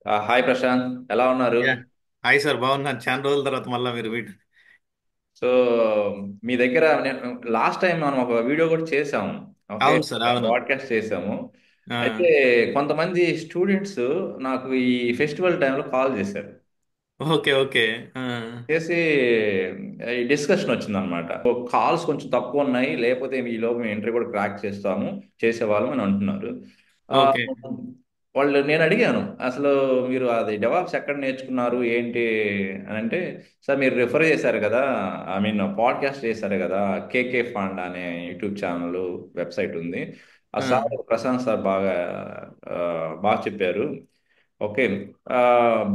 Hi Prashanth, ఎలా ఉన్నారు? Yeah hi sir, బాగున్నాను. చాలా రోజుల తర్వాత మళ్ళీ మీరు వీటి. సో మీ దగ్గర నేను లాస్ట్ టైం మనం ఒక వీడియో కూడా చేసాము. ఓకే, అవును సార్, ఒక అవును. పాడ్కాస్ట్ చేసాము. ఆ, అయితే కొంతమంది స్టూడెంట్స్ నాకు ఈ ఫెస్టివల్ టైంలో కాల్ చేశారు. Okay okay. ఆ, చేసి ఈ డిస్కషన్ వచ్చిందనమాట. కాల్స్ కొంచెం తక్కువ ఉన్నాయి, లేకపోతే ఈలోపు మేము ఇంటర్వ్యూ కూడా క్రాక్ చేసేవాళ్ళం అని అంటున్నారు. ఆ, ఓకే వాళ్ళు నేను అడిగాను, అసలు మీరు అది డెవాప్స్ ఎక్కడ నేర్చుకున్నారు ఏంటి అని అంటే, సార్ మీరు రిఫర్ చేశారు కదా, ఐ మీన్ పాడ్కాస్ట్ చేశారు కదా, కేకే ఫండ్ అనే యూట్యూబ్ ఛానల్, వెబ్సైట్ ఉంది. ఆ ఆ, సార్ ప్రశాంత్ సార్ ఆ, బాగా చెప్పారు. ఓకే,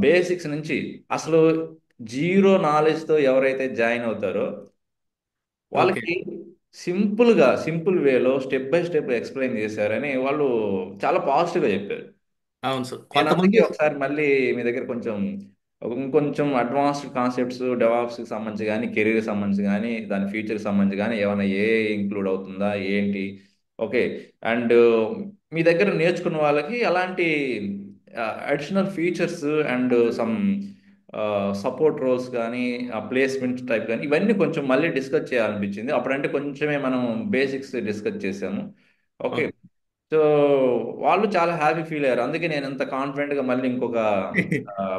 బేసిక్స్ నుంచి అసలు జీరో నాలెడ్జ్తో ఎవరైతే జాయిన్ అవుతారో ఓకే. వాళ్ళకి సింపుల్ వేలో స్టెప్ బై స్టెప్ ఎక్స్ప్లెయిన్ చేశారని వాళ్ళు చాలా పాజిటివ్గా చెప్పారు. అవును సార్, నేను అందుకే కొంతమంది. ఒకసారి మళ్ళీ మీ దగ్గర కొంచెం ఇంకొంచెం అడ్వాన్స్డ్ కాన్సెప్ట్స్, డెవాప్స్కి సంబంధించి కానీ, కెరీర్కి సంబంధించి కానీ, దాని ఫ్యూచర్కి సంబంధించి కానీ ఏమైనా ఇంక్లూడ్ అవుతుందా ఏంటి. ఓకే, అండ్ మీ దగ్గర నేర్చుకున్న వాళ్ళకి అలాంటి additional features and some support roles కానీ, ప్లేస్మెంట్ టైప్ కానీ, ఇవన్నీ కొంచెం మళ్ళీ డిస్కస్ చేయాలనిపించింది. అప్పుడంటే కొంచెమే మనం బేసిక్స్ డిస్కస్ చేసాము. ఓకే, సో వాళ్ళు చాలా హ్యాపీ ఫీల్ అయ్యారు. అందుకే నేను ఇంత కాన్ఫిడెంట్ గా మళ్ళీ ఇంకొక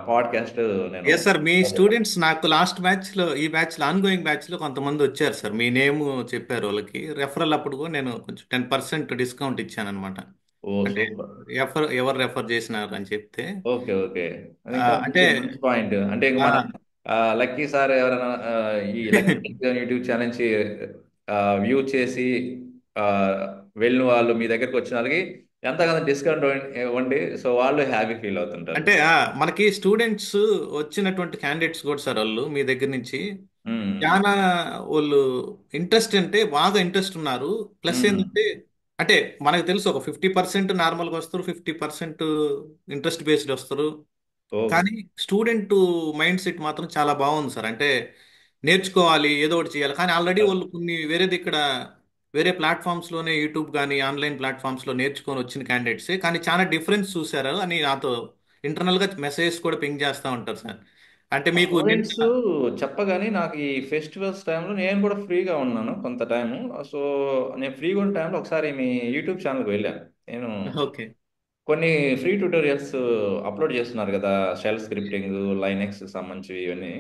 పాడ్కాస్ట్ నేను. ఎస్ సార్, మీ స్టూడెంట్స్ నాకు లాస్ట్ బ్యాచ్ లో, ఈ బ్యాచ్ లో, ఆన్ గోయింగ్ బ్యాచ్ లో కొంతమంది వచ్చారు సార్. మీ నేమ్ చెప్పారు వాళ్ళకి. రెఫరల్ అప్పుడు కూడా నేను కొంచెం 10% డిస్కౌంట్ ఇచ్చాను అనమాట. ఓ అంటే సూపర్. ఎవరు రెఫర్ చేసినారు అని చెప్తే. ఓకే ఓకే, అది ఇంకా అంటే మంచి మంచి పాయింట్. అంటే ఇంక మన లక్కీ సార్ ఎవరైనా ఈ లక్కీ యూట్యూబ్ ఛానల్ నుంచి వ్యూ చేసి ఆ, వెళ్ళిన వాళ్ళు మీ దగ్గరికి వచ్చిన వాళ్ళకి ఎంతగానో డిస్కౌంట్ ఇవ్వండి, సో వాళ్ళు హ్యాపీ ఫీల్ అవుతుంటారు. అంటే మనకి స్టూడెంట్స్ వచ్చినటువంటి క్యాండిడేట్స్ కూడా సార్, వాళ్ళు మీ దగ్గర నుంచి మ్మ్. చాలా వాళ్ళు ఇంట్రెస్ట్ అంటే బాగా ఇంట్రెస్ట్ ఉన్నారు. ప్లస్ మ్మ్. ఏంటంటే, అంటే మనకు తెలుసు ఒక 50% నార్మల్గా వస్తారు, 50% ఇంట్రెస్ట్ బేస్డ్ వస్తారు. ఓకే. కానీ స్టూడెంట్ మైండ్ సెట్ మాత్రం చాలా బాగుంది సార్. అంటే నేర్చుకోవాలి, ఏదో ఒకటి చేయాలి. కానీ ఆల్రెడీ వాళ్ళు కొన్ని వేరేది ఇక్కడ వేరే ప్లాట్ఫామ్స్లోనే, యూట్యూబ్ కానీ ఆన్లైన్ ప్లాట్ఫామ్స్లో నేర్చుకొని వచ్చిన క్యాండిడేట్సే, కానీ చాలా డిఫరెన్స్ చూసారు అని నాతో ఇంటర్నల్గా మెసేజెస్ కూడా పింగ్ చేస్తూ ఉంటారు సార్. అంటే మీకు నిన్న. స్టూడెంట్స్ చెప్పగానే నాకు ఈ ఫెస్టివల్స్ టైంలో నేను కూడా ఫ్రీగా ఉన్నాను కొంత టైము. సో నేను ఫ్రీగా ఉన్న టైంలో ఒకసారి మీ యూట్యూబ్ ఛానల్కి వెళ్ళాను. నేను ఓకే. కొన్ని ఫ్రీ ట్యూటోరియల్స్ అప్లోడ్ చేస్తున్నారు కదా, షెల్ స్క్రిప్టింగ్, లైనెక్స్ సంబంధించి ఇవన్నీ.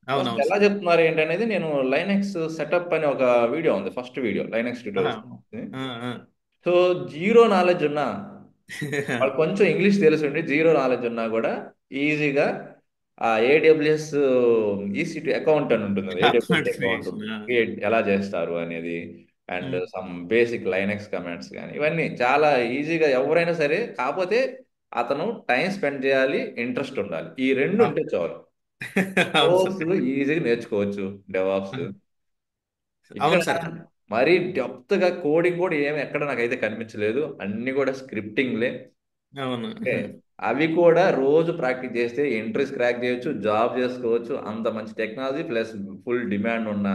అసలు అవునవును ఎలా సార్. చెప్తున్నారు ఏంటనేది నేను లైనెక్స్ సెటప్ అని ఒక వీడియో ఉంది, ఫస్ట్ వీడియో లైనెక్స్ ఆహా. ట్యూటోరియల్స్. ఆ, ఆ. సో జీరో నాలెడ్జ్ ఉన్నా, వాళ్ళు కొంచెం ఇంగ్లీష్ తెలిసి జీరో నాలెడ్జ్ ఉన్నా కూడా ఈజీగా ఆ ఏడబ్ల్యూఎస్ ఈసీ2 అకౌంట్ అని ఉంటుంది, AWS account account creation. Create ఎలా చేస్తారు అనేది, and some basic Linux commands కానీ, ఇవన్నీ చాలా ఈజీగా ఎవరైనా సరే, కాకపోతే అతను టైం స్పెండ్ చేయాలి, ఇంట్రెస్ట్ ఉండాలి, ఈ రెండు ఉంటే చాలు అవును సార్. కోర్సు ఈజీగా నేర్చుకోవచ్చు డెవాప్స్. ఇక్కడ అవును సార్. మరీ డెప్త్ గా కోడింగ్ కూడా ఏమి ఎక్కడ నాకైతే కనిపించలేదు, అన్ని కూడా స్క్రిప్టింగ్లే. అవును. ఓకే, అవి కూడా రోజు ప్రాక్టీస్ చేస్తే ఎంట్రీస్ క్రాక్ చేయొచ్చు, జాబ్ చేసుకోవచ్చు. అంత మంచి టెక్నాలజీ ప్లస్ ఫుల్ డిమాండ్ ఉన్న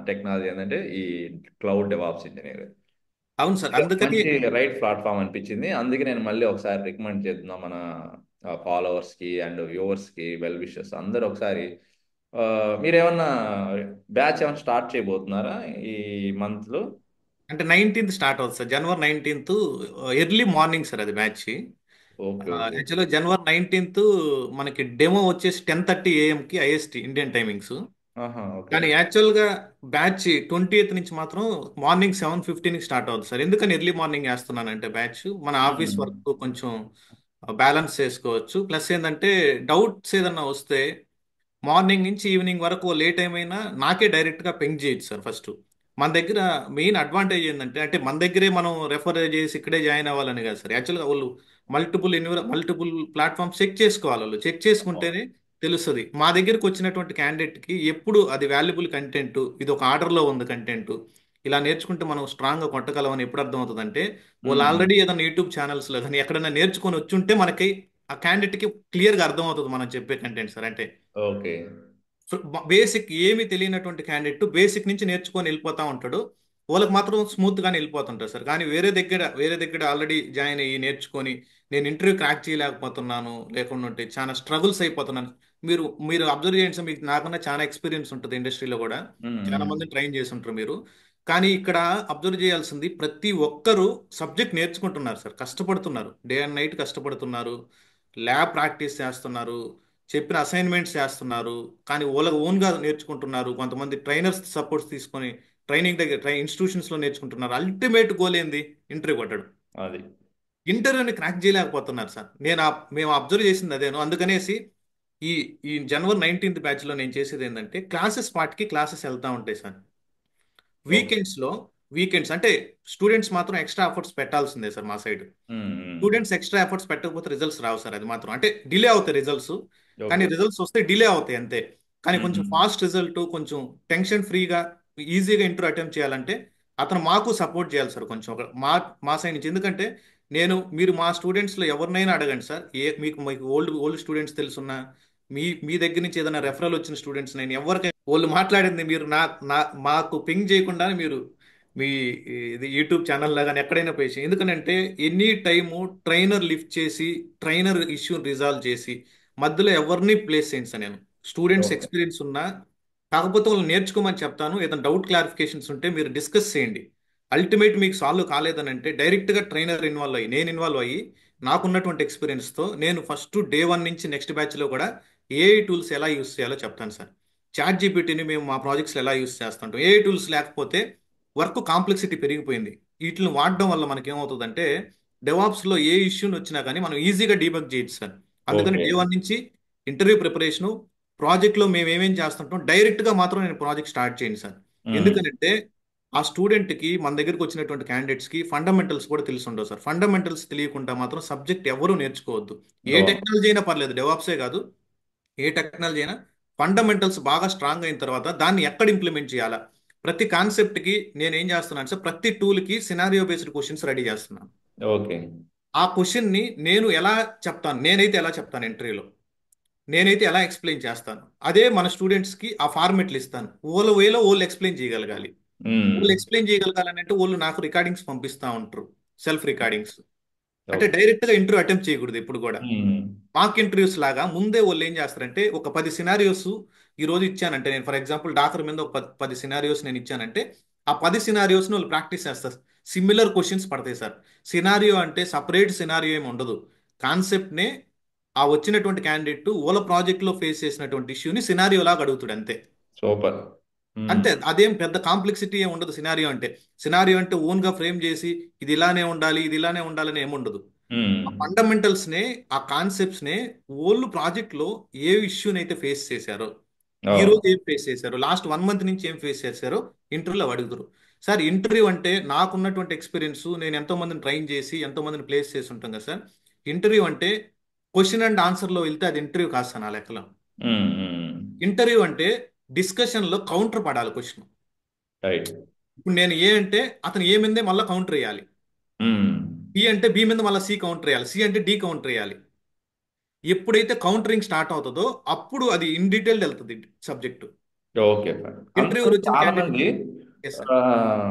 టెక్నాలజీ ఏంటంటే ఈ క్లౌడ్ డెవాప్స్ ఇంజనీర్. అవును సార్, అందుకని. మంచి రైట్ ప్లాట్ఫామ్ అనిపించింది. అందుకే నేను మళ్ళీ ఒకసారి రికమెండ్ చేస్తున్నాం మన ఫాలోవర్స్ కి అండ్ వ్యూవర్స్ కి, వెల్ విషెస్ అందరూ ఒకసారి. ఆ, మీరేమన్నా బ్యాచ్ ఏమైనా స్టార్ట్ చేయబోతున్నారా ఈ మంత్ లో? అంటే 19th స్టార్ట్ అవుతుంది సార్, జనవరి 19th. ఎర్లీ మార్నింగ్ సార్ అది మ్యాచ్. Okay okay. యాక్చువల్గా జనవరి 19th మనకి డెమో వచ్చేసి 10:30 AM ఐఎస్టి ఇండియన్ టైమింగ్స్. ఆహా ఓకే. కానీ యాక్చువల్గా బ్యాచ్ 20th నుంచి మాత్రం మార్నింగ్ 7:15కి స్టార్ట్ అవుతుంది సార్. ఎందుకని ఎర్లీ మార్నింగ్ వేస్తున్నానంటే, బ్యాచ్ మన ఆఫీస్ మ్మ్. వర్క్ కొంచెం బ్యాలెన్స్ చేసుకోవచ్చు. ప్లస్ ఏంటంటే, డౌట్స్ ఏదన్నా వస్తే మార్నింగ్ నుంచి ఈవినింగ్ వరకు లేట్ ఏమైనా నాకే డైరెక్ట్గా పెంగ్ చేయొచ్చు సార్. ఫస్ట్ మన దగ్గర మెయిన్ అడ్వాంటేజ్ ఏంటంటే, అంటే మన దగ్గరే మనం రెఫర్ చేసి ఇక్కడే జాయిన్ అవ్వాలని కాదు సార్. యాక్చువల్గా వాళ్ళు మల్టిపుల్ ప్లాట్ఫామ్స్ చెక్ చేసుకోవాలి. వాళ్ళు చెక్ చేసుకుంటేనే తెలుస్తుంది. మా దగ్గరికి వచ్చినటువంటి క్యాండిడేట్కి ఎప్పుడు అది వాల్యుబుల్ కంటెంట్, ఇది ఒక ఆర్డర్లో ఉంది కంటెంట్, ఇలా నేర్చుకుంటే మనం స్ట్రాంగ్గా కొట్టగలం అని ఎప్పుడు అర్థం అవుతుందంటే, వాళ్ళు మ్మ్. ఆల్రెడీ ఏదైనా యూట్యూబ్ ఛానల్స్లో కానీ ఎక్కడైనా నేర్చుకొని వచ్చి ఉంటే మనకి ఆ క్యాండిడేట్కి క్లియర్గా అర్థం అవుతుంది మనం చెప్పే కంటెంట్ సార్. అంటే ఓకే. బేసిక్ ఏమీ తెలియనటువంటి క్యాండిడేట్ బేసిక్ నుంచి నేర్చుకొని వెళ్ళిపోతా ఉంటాడు. వాళ్ళకి మాత్రం స్మూత్ గానే వెళ్ళిపోతుంటారు సార్. కానీ వేరే దగ్గర ఆల్రెడీ జాయిన్ అయ్యి నేర్చుకొని నేను ఇంటర్వ్యూ క్రాక్ చేయలేకపోతున్నాను, లేకుంటే చాలా స్ట్రగుల్స్ అయిపోతున్నాను. మీరు మీరు అబ్జర్వ్ చేయండి సార్, మీకు నాకన్నా చాలా ఎక్స్పీరియన్స్ ఉంటుంది ఇండస్ట్రీలో కూడా. ఉమ్, చాలా ఉమ్. మందిని ట్రైన్ చేసి ఉంటారు మీరు. కానీ ఇక్కడ అబ్జర్వ్ చేయాల్సింది, ప్రతి ఒక్కరూ సబ్జెక్ట్ నేర్చుకుంటున్నారు సార్, కష్టపడుతున్నారు, డే అండ్ నైట్ కష్టపడుతున్నారు, ల్యాబ్ ప్రాక్టీస్ చేస్తున్నారు, చెప్పిన అసైన్మెంట్స్ చేస్తున్నారు. కానీ వాళ్ళ ఓన్గా నేర్చుకుంటున్నారు. కొంతమంది ట్రైనర్స్ సపోర్ట్స్ తీసుకొని ట్రైనింగ్ దగ్గర ఇన్స్టిట్యూషన్స్లో నేర్చుకుంటున్నారు. అల్టిమేట్ గోల్ ఏంది? ఇంటర్వ్యూ కొట్టడం. అది. ఇంటర్వ్యూని క్రాక్ చేయలేకపోతున్నారు సార్. మేము అబ్జర్వ్ చేసింది అదేను. అందుకనేసి ఈ ఈ జనవరి 19th బ్యాచ్లో నేను చేసేది ఏంటంటే, క్లాసెస్ పార్ట్కి క్లాసెస్ వెళ్తా ఉంటాయి సార్. ఓకే. వీకెండ్స్లో, వీకెండ్స్ అంటే స్టూడెంట్స్ మాత్రం ఎక్స్ట్రా ఎఫర్ట్స్ పెట్టాల్సిందే సార్ మా సైడ్. ఉమ్, ఉమ్. స్టూడెంట్స్ ఎక్స్ట్రా ఎఫర్ట్స్ పెట్టకపోతే రిజల్ట్స్ రావు సార్. అది మాత్రం అంటే డిలే అవుతాయి రిజల్ట్స్. కానీ ఓకే. రిజల్ట్స్ వస్తే డిలే అవుతాయి అంతే. కానీ ఉమ్, కొంచెం ఉమ్. ఫాస్ట్ రిజల్ట్, కొంచెం టెన్షన్ ఫ్రీగా ఈజీగా ఇంటర్వ్యూ అటెంప్ట్ చేయాలంటే అతను మాకు సపోర్ట్ చేయాలి సార్, కొంచెం మా మా సైడ్ నుంచి. ఎందుకంటే మీరు మా స్టూడెంట్స్లో ఎవరినైనా అడగండి సార్, మీకు మీకు ఓల్డ్ ఓల్డ్ స్టూడెంట్స్ తెలుసున్నా, మీ దగ్గర నుంచి ఏదైనా రెఫరల్ వచ్చిన స్టూడెంట్స్, నేను ఎవరికైనా వాళ్ళు మాట్లాడింది మీరు నా మాకు పింగ్ చేయకుండా మీరు మీ ఇది యూట్యూబ్ ఛానల్లో కానీ ఎక్కడైనా పేసి. ఎందుకనంటే ఎనీ టైము ట్రైనర్ లిఫ్ట్ చేసి, ట్రైనర్ ఇష్యూని రిజాల్వ్ చేసి, మధ్యలో ఎవరిని ప్లేస్ చేయండి సార్ నేను. Students okay. ఎక్స్పీరియన్స్ ఉన్నా, కాకపోతే వాళ్ళు నేర్చుకోమని చెప్తాను. ఏదైనా డౌట్ క్లారిఫికేషన్స్ ఉంటే మీరు డిస్కస్ చేయండి. అల్టిమేట్ మీకు సాల్వ్ కాలేదని అంటే డైరెక్ట్గా ట్రైనర్ ఇన్వాల్వ్ అయ్యి, నేను ఇన్వాల్వ్ అయ్యి, నాకున్నటువంటి ఎక్స్పీరియన్స్తో నేను ఫస్ట్ డే 1 నుంచి నెక్స్ట్ బ్యాచ్లో కూడా ఏఐ టూల్స్ ఎలా యూస్ చేయాలో చెప్తాను సార్. చాట్ జీపీటీని మేము మా ప్రాజెక్ట్స్లో ఎలా యూస్ చేస్తుంటాం. ఏఐ టూల్స్ లేకపోతే వర్క్ కాంప్లెక్సిటీ పెరిగిపోయింది. వీటిని వాడడం వల్ల మనకి ఏమవుతుందంటే, డెవాప్స్లో ఏ ఇష్యూని వచ్చినా కానీ మనం ఈజీగా డీబగ్ చేయొచ్చు సార్. అందుకని ఓకే. డే 1 నుంచి ఇంటర్వ్యూ ప్రిపరేషను, ప్రాజెక్ట్లో మేము ఏమేం చేస్తుంటాం, డైరెక్ట్గా మాత్రం నేను ప్రాజెక్ట్ స్టార్ట్ చేయండి సార్. ఉమ్. ఎందుకంటే ఆ స్టూడెంట్కి, మన దగ్గరికి వచ్చినటువంటి క్యాండిడేట్స్కి ఫండమెంటల్స్ కూడా తెలిసి ఉండవు సార్. ఫండమెంటల్స్ తెలియకుండా మాత్రం సబ్జెక్ట్ ఎవరూ నేర్చుకోవద్దు. ఏ అవును. టెక్నాలజీ అయినా పర్లేదు, డెవాప్సే కాదు, ఏ టెక్నాలజీ అయినా ఫండమెంటల్స్ బాగా స్ట్రాంగ్ అయిన తర్వాత దాన్ని ఎక్కడ ఇంప్లిమెంట్ చేయాలా, ప్రతి కాన్సెప్ట్కి నేను ఏం చేస్తున్నాను సార్, ప్రతి టూల్కి సినారియో బేస్డ్ క్వశ్చన్స్ రెడీ చేస్తున్నాను. ఓకే. ఆ క్వశ్చన్ని నేను ఎలా చెప్తాను, నేనైతే ఎలా చెప్తాను ఇంటర్వ్యూలో, నేనైతే ఎలా ఎక్స్ప్లెయిన్ చేస్తాను, అదే మన స్టూడెంట్స్కి ఆ ఫార్మెట్లు ఇస్తాను. వాళ్ళ వేలో వాళ్ళు ఎక్స్ప్లెయిన్ చేయగలగాలి. ఉమ్. వాళ్ళు ఎక్స్ప్లెయిన్ చేయగలగాలని అంటే వాళ్ళు నాకు రికార్డింగ్స్ పంపిస్తూ ఉంటారు, సెల్ఫ్ రికార్డింగ్స్. అంటే ఓకే. డైరెక్ట్గా ఇంటర్వ్యూ అటెంప్ట్ చేయకూడదు ఎప్పుడు కూడా. ఉమ్. మాక్ ఇంటర్వ్యూస్ లాగా ముందే వాళ్ళు ఏం చేస్తారంటే, ఒక 10 సినారియోస్ ఈ రోజు ఇచ్చానంటే, నేను ఫర్ ఎగ్జాంపుల్ డాక్టర్ మీద ఒక 10 సినారియోస్ నేను ఇచ్చానంటే, ఆ 10 సినారియోస్ని వాళ్ళు ప్రాక్టీస్ చేస్తారు. సిమిలర్ క్వశ్చన్స్ పడతాయి సార్. సినారియో అంటే సపరేట్ సినారియో ఏమి ఉండదు. కాన్సెప్ట్నే ఆ వచ్చినటువంటి క్యాండిడేట్ వాళ్ళ ప్రాజెక్ట్లో ఫేస్ చేసినటువంటి ఇష్యూని సినారియో లాగా అడుగుతాడు అంతే. సూపర్. ఉమ్. అంతే, అదేం పెద్ద కాంప్లెక్సిటీ ఏమి ఉండదు. సినారియో అంటే, సినారియో అంటే ఓన్గా ఫ్రేమ్ చేసి ఇది ఇలానే ఉండాలి, ఇది ఇలానే ఉండాలని ఏముండదు. ఉమ్. ఆ ఫండమెంటల్స్ నే, ఆ కాన్సెప్ట్స్ నే ఓళ్ళు ప్రాజెక్ట్ లో ఏ ఇష్యూని అయితే ఫేస్ చేశారో, ఈ అవును. రోజు ఏం ఫేస్ చేశారో, లాస్ట్ 1 మంత్ నుంచి ఏం ఫేస్ చేశారో ఇంటర్వ్యూలో అడుగుతారు. సార్ ఇంటర్వ్యూ అంటే నాకున్నటువంటి ఎక్స్పీరియన్స్, నేను ఎంతో మందిని ట్రైన్ చేసి ఎంతో మందిని ప్లేస్ చేసి ఉంటాం కదా సార్. ఇంటర్వ్యూ అంటే క్వశ్చన్ అండ్ ఆన్సర్లో వెళ్తే అది ఇంటర్వ్యూ కాదు సార్ నా లెక్కలో. ఉమ్. ఉమ్. ఇంటర్వ్యూ అంటే డిస్కషన్లో కౌంటర్ పడాలి క్వశ్చన్. రైట్. ఇప్పుడు నేను ఏ అంటే అతను ఏ మీదే మళ్ళీ కౌంటర్ వేయాలి. ఉమ్. బి అంటే బి మీద మళ్ళీ సి కౌంటర్ వేయాలి. సి అంటే డి కౌంటర్ వేయాలి. ఎప్పుడైతే కౌంటరింగ్ స్టార్ట్ అవుతుందో అప్పుడు అది ఇన్ డీటెయిల్ వెళ్తుంది సబ్జెక్టు. Okay fine. ఇంటర్వ్యూలు అందుకని వచ్చిన చాలా క్యాండిడేట్. మంది ఎస్ సార్. ఆ,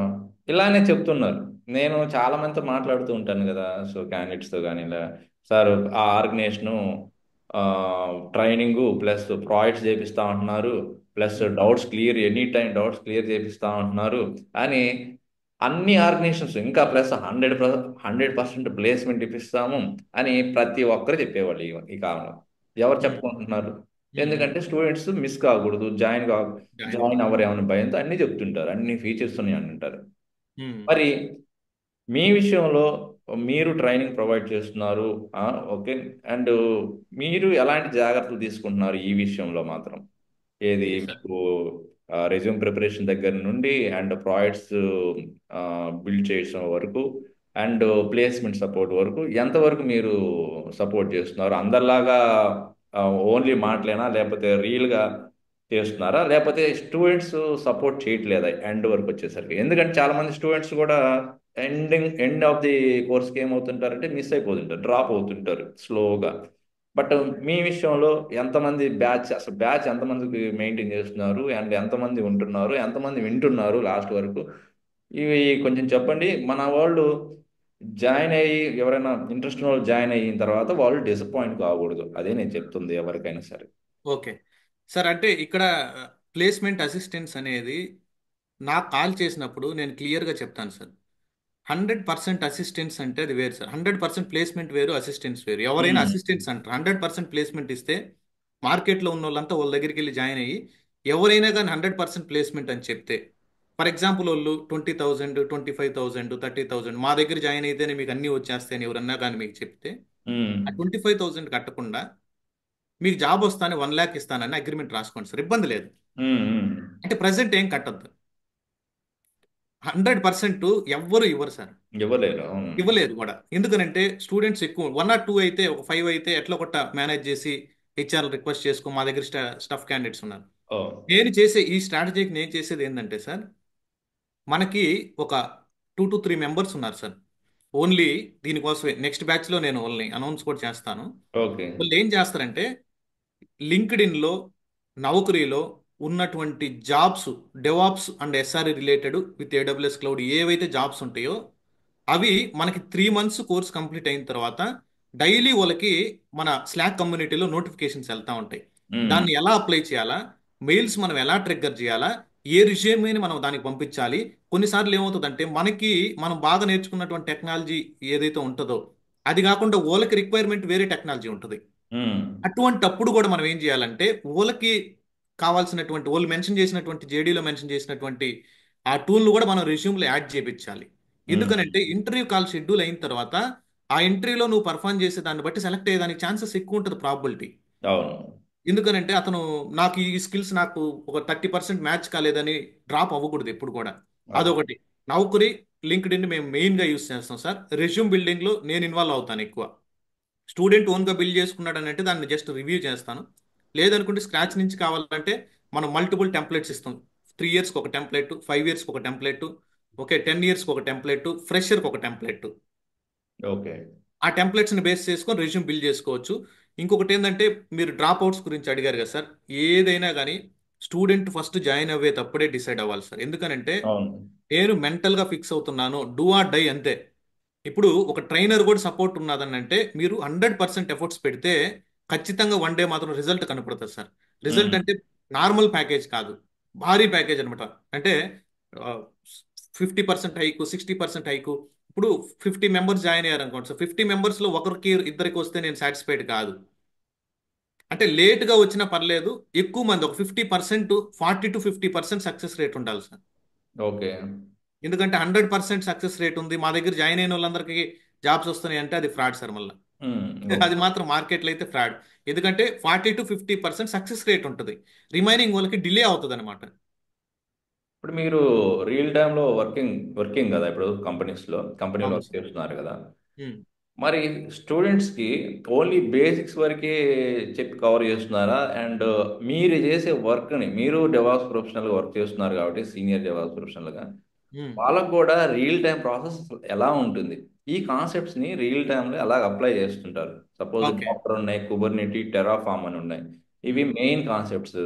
ఇలానే చెప్తున్నారు. నేను చాలా మందితో మాట్లాడుతూ ఉంటాను కదా, సో క్యాండిడేట్స్తో కానీ ఇలా, సార్ ఆ ఆర్గనైజేషను ట్రైనింగ్ ప్లస్ ప్రాజెక్ట్స్ చేపిస్తా ఉంటున్నారు, plus doubts clear, any time doubts clear చేపిస్తా ఉంటున్నారు అని, అన్ని ఆర్గనైజేషన్స్ ఇంకా ప్లస్ 100% ప్లేస్మెంట్ ఇప్పిస్తాము అని ప్రతి ఒక్కరు చెప్పేవాళ్ళు ఈ కాలంలో. ఎవరు చెప్పుకుంటున్నారు? ఎందుకంటే స్టూడెంట్స్ మిస్ కాకూడదు, జాయిన్ జాయిన్ అవ్వరు ఏమైనా భయంతో అన్ని చెప్తుంటారు, అన్ని ఫీచర్స్ ఉన్నాయి అంటుంటారు. మరి మీ విషయంలో మీరు ట్రైనింగ్ ప్రొవైడ్ చేస్తున్నారు, ఆ, ఓకే. అండ్ మీరు ఎలాంటి జాగ్రత్తలు తీసుకుంటున్నారు ఈ విషయంలో మాత్రం? ఏది ఓకే సార్. మీకు రెజ్యూమ్ ప్రిపరేషన్ దగ్గర నుండి అండ్ ప్రాజెక్ట్స్ బిల్డ్ చేయడం వరకు అండ్ ప్లేస్మెంట్ సపోర్ట్ వరకు ఎంతవరకు మీరు సపోర్ట్ చేస్తున్నారు? అందరిలాగా ఓన్లీ మాటలేనా, లేకపోతే రియల్గా చేస్తున్నారా, లేకపోతే స్టూడెంట్స్ సపోర్ట్ చేయట్లేదా ఎండ్ వరకు వచ్చేసరికి? ఎందుకంటే చాలా మంది స్టూడెంట్స్ కూడా ఎండ్ ఆఫ్ ది కోర్స్కి ఏమవుతుంటారంటే మిస్ అయిపోతుంటారు, డ్రాప్ అవుతుంటారు స్లోగా. బట్ మీ విషయంలో ఎంతమంది బ్యాచ్, అసలు బ్యాచ్ ఎంతమందికి మెయింటైన్ చేస్తున్నారు అండ్ ఎంతమంది ఉంటున్నారు, ఎంతమంది వింటున్నారు లాస్ట్ వరకు? ఇవి కొంచెం చెప్పండి. మన వాళ్ళు జాయిన్ అయ్యి ఎవరైనా ఇంట్రెస్ట్ ఉన్న వాళ్ళు జాయిన్ అయిన తర్వాత వాళ్ళు డిసప్పాయింట్ కాకూడదు. అదే నేను చెప్తుంది ఎవరికైనా సరే. ఓకే సార్, అంటే ఇక్కడ ప్లేస్మెంట్ అసిస్టెన్స్ అనేది నాకు కాల్ చేసినప్పుడు నేను క్లియర్గా చెప్తాను సార్. 100% అసిస్టెన్స్ అంటే అది వేరు సార్. 100% ప్లేస్మెంట్ వేరు, అసిస్టెన్స్ వేరు. ఎవరైనా ఉమ్, అసిస్టెన్స్ అంటారు. 100% ప్లేస్మెంట్ ఇస్తే మార్కెట్లో ఉన్న వాళ్ళంతా వాళ్ళ దగ్గరికి వెళ్ళి జాయిన్ అయ్యి, ఎవరైనా కానీ 100% ప్లేస్మెంట్ అని చెప్తే, ఫర్ ఎగ్జాంపుల్ వాళ్ళు 20,000, 25,000, 30,000 మా దగ్గర జాయిన్ అయితేనే మీకు అన్నీ వచ్చేస్తాయని ఎవరన్నా కానీ మీకు చెప్తే, ఉమ్, ఆ 25,000 కట్టకుండా మీకు జాబ్ వస్తానే 1 lakh ఇస్తానని అగ్రిమెంట్ రాసుకోండి సార్, ఇబ్బంది లేదు. ఉమ్. అంటే ప్రజెంట్ ఏం కట్టద్దు. 100% ఎవ్వరు ఇవ్వరు సార్. ఇవ్వలేరు. అవును. ఇవ్వలేదు కూడా. ఎందుకనంటే స్టూడెంట్స్ ఎక్కువ 1 or 2 అయితే, ఒక 5 అయితే ఎట్లా కొట్ట మేనేజ్ చేసి హెచ్ఆర్ రిక్వెస్ట్ చేసుకో, మా దగ్గర స్టఫ్ క్యాండిడేట్స్ ఉన్నారు. ఓ. నేను చేసే ఈ స్ట్రాటజీకి నేను చేసేది ఏంటంటే సార్, మనకి ఒక 2 to 3 మెంబర్స్ ఉన్నారు సార్. ఓన్లీ దీనికోసమే నెక్స్ట్ బ్యాచ్లో నేను వాళ్ళని అనౌన్స్ కూడా చేస్తాను. ఓకే. వాళ్ళు ఏం చేస్తారంటే, లింక్డ్ఇన్లో, నౌకరీలో ఉన్నటువంటి jobs, DevOps and SRE related with AWS cloud ఏవైతే జాబ్స్ ఉంటాయో అవి మనకి 3 months కోర్స్ కంప్లీట్ అయిన తర్వాత డైలీ వాళ్ళకి మన స్లాక్ కమ్యూనిటీలో నోటిఫికేషన్స్ వెళ్తా ఉంటాయి. ఉమ్, దాన్ని ఎలా అప్లై చేయాలా, మెయిల్స్ మనం ఎలా ట్రిగ్గర్ చేయాలా, ఏ రిజ్యూమ్ని మనం దానికి పంపించాలి. కొన్నిసార్లు ఏమవుతుందంటే మనకి మనం బాగా నేర్చుకున్నటువంటి టెక్నాలజీ ఏదైతే ఉంటుందో అది కాకుండా వాళ్ళకి రిక్వైర్మెంట్ వేరే టెక్నాలజీ ఉంటుంది. ఉమ్, అటువంటి అప్పుడు కూడా మనం ఏం చేయాలంటే వాళ్ళకి కావాల్సినటువంటి, వాళ్ళు మెన్షన్ చేసినటువంటి జేడీలో మెన్షన్ చేసినటువంటి ఆ టూల్ను కూడా మనం రెజ్యూమ్లో యాడ్ చేయించాలి. ఉమ్. ఎందుకనంటే ఇంటర్వ్యూ కాల్ షెడ్యూల్ అయిన తర్వాత ఆ ఇంటర్వ్యూలో నువ్వు పర్ఫామ్ చేసే దాన్ని బట్టి సెలెక్ట్ అయ్యేదానికి ఛాన్సెస్ ఎక్కువ ఉంటుంది, ప్రాబిలిటీ. అవును. ఎందుకనంటే అతను నాకు ఈ స్కిల్స్ నాకు ఒక 30% మ్యాచ్ కాలేదని డ్రాప్ అవ్వకూడదు ఎప్పుడు కూడా. అవును. అదొకటి. నౌకరీ, లింక్డ్ఇన్ మేము మెయిన్గా యూస్ చేస్తాం సార్. రెజ్యూమ్ బిల్డింగ్లో నేను ఇన్వాల్వ్ అవుతాను ఎక్కువ. స్టూడెంట్ ఓన్గా బిల్డ్ చేసుకున్నాడు అని అంటే దాన్ని జస్ట్ రివ్యూ చేస్తాను. లేదనుకుంటే స్క్రాచ్ నుంచి కావాలంటే మనం మల్టిపుల్ టెంప్లెట్స్ ఇస్తాం. 3 yearsకి ఒక టెంప్లెట్, 5 yearsకి ఒక టెంప్లెట్, ఓకే, 10 yearsకి ఒక టెంప్లెట్, ఫ్రెషర్కి ఒక టెంప్లెట్. ఓకే. ఆ టెంప్లెట్స్ని బేస్ చేసుకొని రెజ్యూమ్ బిల్డ్ చేసుకోవచ్చు. ఇంకొకటి ఏంటంటే, మీరు డ్రాప్ అవుట్స్ గురించి అడిగారు కదా సార్. ఏదైనా కానీ స్టూడెంట్ ఫస్ట్ జాయిన్ అవ్వేటప్పుడే డిసైడ్ అవ్వాలి సార్. ఎందుకనంటే అవును. నేను మెంటల్గా ఫిక్స్ అవుతున్నాను, డూ ఆర్ డై అంతే. ఇప్పుడు ఒక ట్రైనర్ కూడా సపోర్ట్ ఉన్నదని అంటే మీరు 100% ఎఫర్ట్స్ పెడితే ఖచ్చితంగా 1 day మాత్రం రిజల్ట్ కనపడుతుంది సార్. రిజల్ట్ ఉమ్, అంటే నార్మల్ ప్యాకేజ్ కాదు, భారీ ప్యాకేజ్ అనమాట. అంటే 50% హైకు, 60% హైకు. ఇప్పుడు 50 మెంబర్స్ జాయిన్ అయ్యారు అనుకోండి సార్, 50 మెంబర్స్లో ఒకరికి ఇద్దరికి వస్తే నేను సాటిస్ఫైడ్ కాదు. అంటే లేట్గా వచ్చినా పర్లేదు, ఎక్కువ మంది ఒక 50%, 40 to 50% సక్సెస్ రేట్ ఉండాలి సార్. ఓకే. ఎందుకంటే 100% సక్సెస్ రేట్ ఉంది మా దగ్గర జాయిన్ అయిన వాళ్ళందరికీ జాబ్స్ వస్తున్నాయి అంటే అది ఫ్రాడ్ సార్ మళ్ళీ. ఉమ్, అది ఓకే. మాత్రం మార్కెట్లో అయితే ఫ్రాడ్. ఎందుకంటే 40 to 50% సక్సెస్ రేట్ ఉంటుంది, రిమైనింగ్ వాళ్ళకి డిలే అవుతుంది అనమాట. ఇప్పుడు మీరు రియల్ టైంలో వర్కింగ్ వర్కింగ్ కదా ఇప్పుడు కంపెనీలో అవును వర్క్ సార్. చేస్తున్నారు కదా. ఉమ్, మరి స్టూడెంట్స్కి ఓన్లీ బేసిక్స్ వరకే చెప్పి కవర్ చేస్తున్నారా? అండ్ మీరు చేసే వర్క్ని, మీరు డెవాప్స్ ప్రొఫెషనల్గా వర్క్ చేస్తున్నారు కాబట్టి సీనియర్ డెవాప్స్ ప్రొఫెషనల్గా, ఉమ్, వాళ్ళకు కూడా రియల్ టైం ప్రాసెస్ ఎలా ఉంటుంది, ఈ కాన్సెప్ట్స్ని రియల్ టైంలో ఎలా అప్లై చేస్తుంటారు? Suppose okay. డాక్టర్ ఉన్నాయి, కుబర్నిటీ, టెరాఫామ్ అని ఉన్నాయి. ఇవి um, main concepts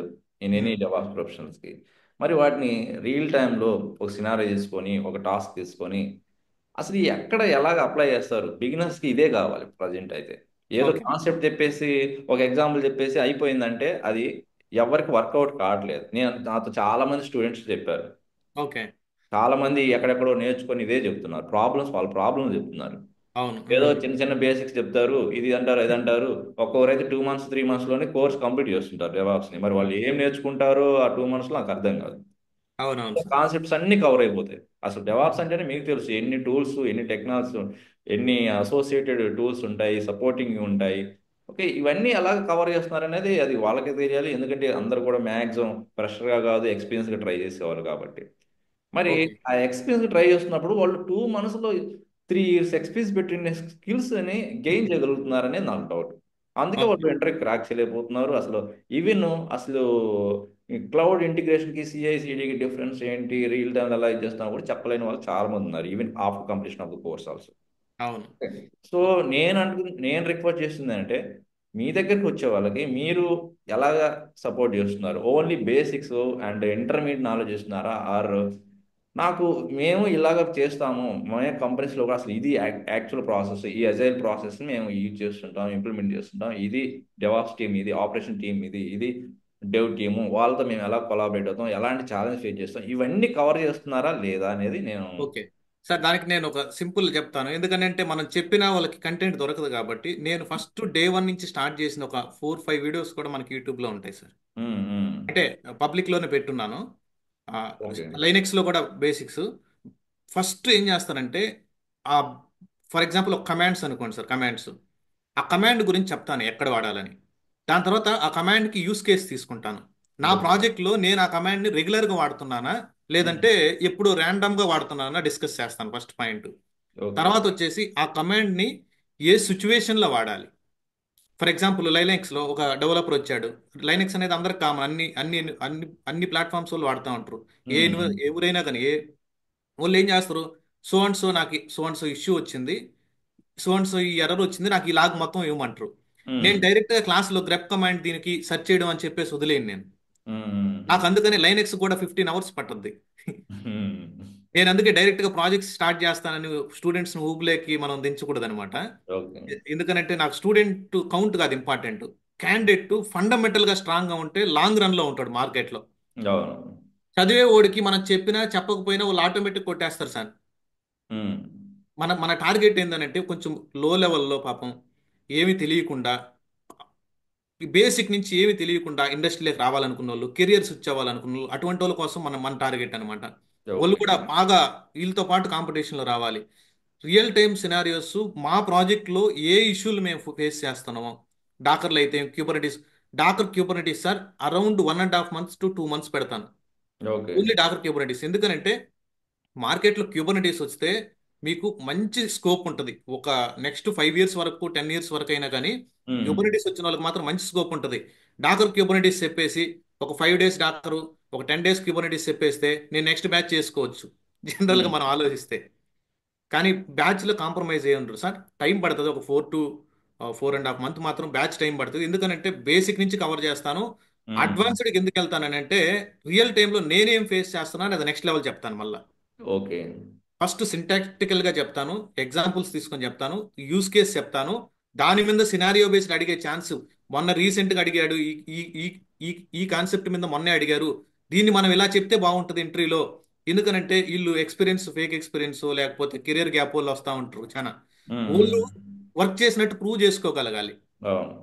in any um, DevOps ప్రొఫెషనల్స్కి. మరి వాటిని రియల్ టైంలో ఒక సినారీ తీసుకొని, ఒక టాస్క్ తీసుకొని అసలు ఎక్కడ ఎలాగ అప్లై చేస్తారు? బిగినర్స్కి ఇదే కావాలి ప్రజెంట్ అయితే. ఏదో ఓకే. కాన్సెప్ట్ చెప్పేసి, ఒక ఎగ్జాంపుల్ చెప్పేసి అయిపోయిందంటే అది ఎవరికి వర్కౌట్ కావట్లేదు. నాతో చాలా మంది స్టూడెంట్స్ చెప్పారు. ఓకే. చాలా మంది ఎక్కడెక్కడో నేర్చుకొని ఇదే చెప్తున్నారు. వాళ్ళ ప్రాబ్లమ్స్ చెప్తున్నారు. అవును. ఏదో ఉమ్, చిన్న చిన్న బేసిక్స్ చెప్తారు, ఇది అంటారు, ఇది అంటారు. ఒక్కొక్కరైతే 2 months 3 monthsలోనే కోర్స్ కంప్లీట్ చేస్తుంటారు డెవాప్స్ని. మరి వాళ్ళు ఏం నేర్చుకుంటారో ఆ 2 monthsలో నాకు అర్థం కాదు. అవునవును సార్. కాన్సెప్ట్స్ అన్ని కవర్ అయిపోతాయి. అసలు డెవాప్స్ అంటేనే మీకు తెలుసు ఎన్ని టూల్స్, ఎన్ని టెక్నాలజీస్, ఎన్ని అసోసియేటెడ్ టూల్స్ ఉంటాయి, సపోర్టింగ్ ఉంటాయి. ఓకే, ఇవన్నీ ఎలా కవర్ చేస్తున్నారు అనేది అది వాళ్ళకే తెలియాలి. ఎందుకంటే అందరూ కూడా మ్యాక్సిమం ఫ్రెషర్గా కాదు, ఎక్స్పీరియన్స్గా ట్రై చేసేవాళ్ళు కాబట్టి. మరి ఓకే. ఆ ఎక్స్పీరియన్స్ ట్రై చేస్తున్నప్పుడు వాళ్ళు 2 monthsలో 3 years ఎక్స్పీరియన్స్ పెట్టిన స్కిల్స్ అని గెయిన్ చేయగలుగుతున్నారనే నాకు డౌట్. అందుకే ఓకే. వాళ్ళు ఇంటర్వ్యూ క్రాక్ చేయలేకపోతున్నారు. ఈవెన్ అసలు క్లౌడ్ ఇంటిగ్రేషన్కి, సిఐసిడికి డిఫరెన్స్ ఏంటి, రియల్ టైం ఎలా ఇది చేస్తున్నా కూడా చెప్పలేని వాళ్ళు చాలా మంది ఉన్నారు, even after completion of the course also. అవును. సో ఓ- నేను రిక్వెస్ట్ చేస్తుంది అంటే, మీ దగ్గరికి వచ్చే వాళ్ళకి మీరు ఎలాగా సపోర్ట్ చేస్తున్నారు? Only basics and intermediate knowledge ఇస్తున్నారా? ఆర్ నాకు మేము ఇలాగ చేస్తాము. మే కంపెనీస్‌లో కూడా అసలు ఇది యాక్చువల్ ప్రాసెస్. ఈ అజైల్ ప్రాసెస్‌ని మేము యూజ్ చేస్తుంటాం. ఇంప్లిమెంట్ చేస్తుంటాం. ఇది డెవాప్స్ టీమ్ ఇది. ఆపరేషన్ టీమ్ ఇది. ఇది డెవ్ టీము. వాళ్ళతో మేము ఎలా కొలాబరేట్ అవుతాం? ఎలాంటి ఛాలెంజ్ ఫేస్ చేస్తాం? ఇవన్నీ కవర్ చేస్తున్నారా? లేదా? అనేది నేను ఓకే సార్, దానికి నేను ఒక సింపుల్ చెప్తాను. ఎందుకంటే మనం చెప్పినా వాళ్ళకి కంటెంట్ దొరకదు కాబట్టి, నేను ఫస్ట్ డే 1 నుంచి స్టార్ట్ చేసిన ఒక 4-5 వీడియోస్ కూడా మనకి యూట్యూబ్లో ఉంటాయి సార్. హ్మ్. హ్మ్. అంటే పబ్లిక్లోనే పెట్టున్నాను. ఓకే. లైనెక్స్లో కూడా బేసిక్స్. ఫస్ట్ ఏం చేస్తానంటే, ఆ ఫర్ ఎగ్జాంపుల్ ఒక కమాండ్స్ అనుకోండి సార్, కమాండ్స్. ఆ కమాండ్ గురించి చెప్తాను ఎక్కడ వాడాలని. దాని తర్వాత ఆ కమాండ్కి యూస్ కేస్ తీసుకుంటాను. నా ఓకే. ప్రాజెక్ట్లో నేను ఆ కమాండ్ని రెగ్యులర్గా వాడుతున్నానా, హ్మ్. లేదంటే ఎప్పుడు ర్యాండమ్గా వాడుతున్నానా డిస్కస్ చేస్తాను ఫస్ట్ పాయింట్. ఓకే. తర్వాత వచ్చేసి ఆ కమాండ్ని ఏ సిచ్యువేషన్లో వాడాలి. ఫర్ ఎగ్జాంపుల్ లైనెక్స్లో ఒక డెవలపర్ వచ్చాడు. లైనెక్స్ అనేది అందరికి కామన్, అన్ని అన్ని అన్ని అన్ని ప్లాట్ఫామ్స్ వాళ్ళు వాడుతూ ఉంటారు. హ్మ్. ఎవరైనా కానీ వాళ్ళు ఏం చేస్తారు, సో అండ్ సో నాకు సో అండ్ సో ఇష్యూ వచ్చింది, సో అండ్ సో ఈ ఎర్రర్ వచ్చింది, నాకు ఈ లాగ్ మొత్తం ఇవ్వమంటారు. హ్మ్. నేను డైరెక్ట్గా క్లాస్లో గ్రెప్ కమాండ్ దీనికి సెర్చ్ చేయడం అని చెప్పేసి వదిలేను నేను. హ్మ్. నాకు అందుకని లైనెక్స్ కూడా 15 hours పట్టుద్ది. హ్మ్. నేను అందుకే డైరెక్ట్గా ప్రాజెక్ట్స్ స్టార్ట్ చేస్తానని స్టూడెంట్స్ని ఊబులేకి మనం దించకూడదు అనమాట. ఓకే. ఎందుకంటే నాకు స్టూడెంట్ కౌంట్ కాదు ఇంపార్టెంట్, క్యాండిడేట్ ఫండమెంటల్గా స్ట్రాంగ్గా ఉంటే లాంగ్ రన్లో ఉంటాడు మార్కెట్లో. అవును. చదివే ఓడికి మనం చెప్పినా చెప్పకపోయినా వాళ్ళు ఆటోమేటిక్ కొట్టేస్తారు సార్. హ్మ్. మన టార్గెట్ ఏంటంటే కొంచెం లో లెవెల్లో పాపం ఏమీ తెలియకుండా, ఈ బేసిక్ నుంచి ఏమీ తెలియకుండా ఇండస్ట్రీలోకి రావాలనుకున్న వాళ్ళు, కెరియర్ స్విచ్ అవ్వాలనుకున్న వాళ్ళు, అటువంటి వాళ్ళ కోసం మన టార్గెట్ అనమాట. వాళ్ళు ఓకే. కూడా బాగా వీళ్ళతో పాటు కాంపిటీషన్లో రావాలి. రియల్ టైమ్ సినారియోస్ మా ప్రాజెక్ట్లో ఏ ఇష్యూలు మేము ఫేస్ చేస్తున్నామో, డాకర్లు అయితే Kubernetes sir around 1.5 months to 2 months పెడతాను. ఓకే. Only docker Kubernetes. ఎందుకంటే మార్కెట్లో క్యూబర్నెటీస్ వస్తే మీకు మంచి స్కోప్ ఉంటుంది. ఒక నెక్స్ట్ 5 years వరకు, 10 years వరకు అయినా కానీ హ్మ్. క్యూబర్నెటీస్ వచ్చిన వాళ్ళకి మాత్రం మంచి స్కోప్ ఉంటుంది. డాకర్ క్యూబర్నెటీస్ చెప్పేసి ఒక 5 days డాకరు, ఒక 10 days క్యూబర్నెటీస్ చెప్పేస్తే నేను నెక్స్ట్ బ్యాచ్ చేసుకోవచ్చు జనరల్గా హ్మ్. మనం ఆలోచిస్తే. కానీ బ్యాచ్లో కాంప్రమైజ్ అయ్యి ఉండరు సార్. టైం పడుతుంది, ఒక 4 to 4.5 months మాత్రం బ్యాచ్ టైం పడుతుంది. ఎందుకంటే బేసిక్ నుంచి కవర్ చేస్తాను. హ్మ్. అడ్వాన్స్డ్కి ఎందుకు వెళ్తానని అంటే, రియల్ టైంలో నేనేం ఫేస్ చేస్తున్నాను అది నెక్స్ట్ లెవెల్ చెప్తాను మళ్ళీ. ఓకే. ఫస్ట్ సింటాక్టికల్గా చెప్తాను, ఎగ్జాంపుల్స్ తీసుకొని చెప్తాను, యూస్ కేస్ చెప్తాను. దాని మీద సినారియో బేస్డ్ అడిగే ఛాన్స్. మొన్న రీసెంట్గా అడిగాడు ఈ ఈ ఈ ఈ ఈ కాన్సెప్ట్ మీద మొన్నే అడిగారు. దీన్ని మనం ఇలా చెప్తే బాగుంటుంది ఇంటర్వ్యూలో. ఎందుకనంటే వీళ్ళు ఎక్స్పీరియన్స్, ఫేక్ ఎక్స్పీరియన్స్ లేకపోతే కెరియర్ గ్యాప్ వాళ్ళు వస్తూ ఉంటారు చాలా. హ్మ్. వాళ్ళు వర్క్ చేసినట్టు ప్రూవ్ చేసుకోగలగాలి. అవును.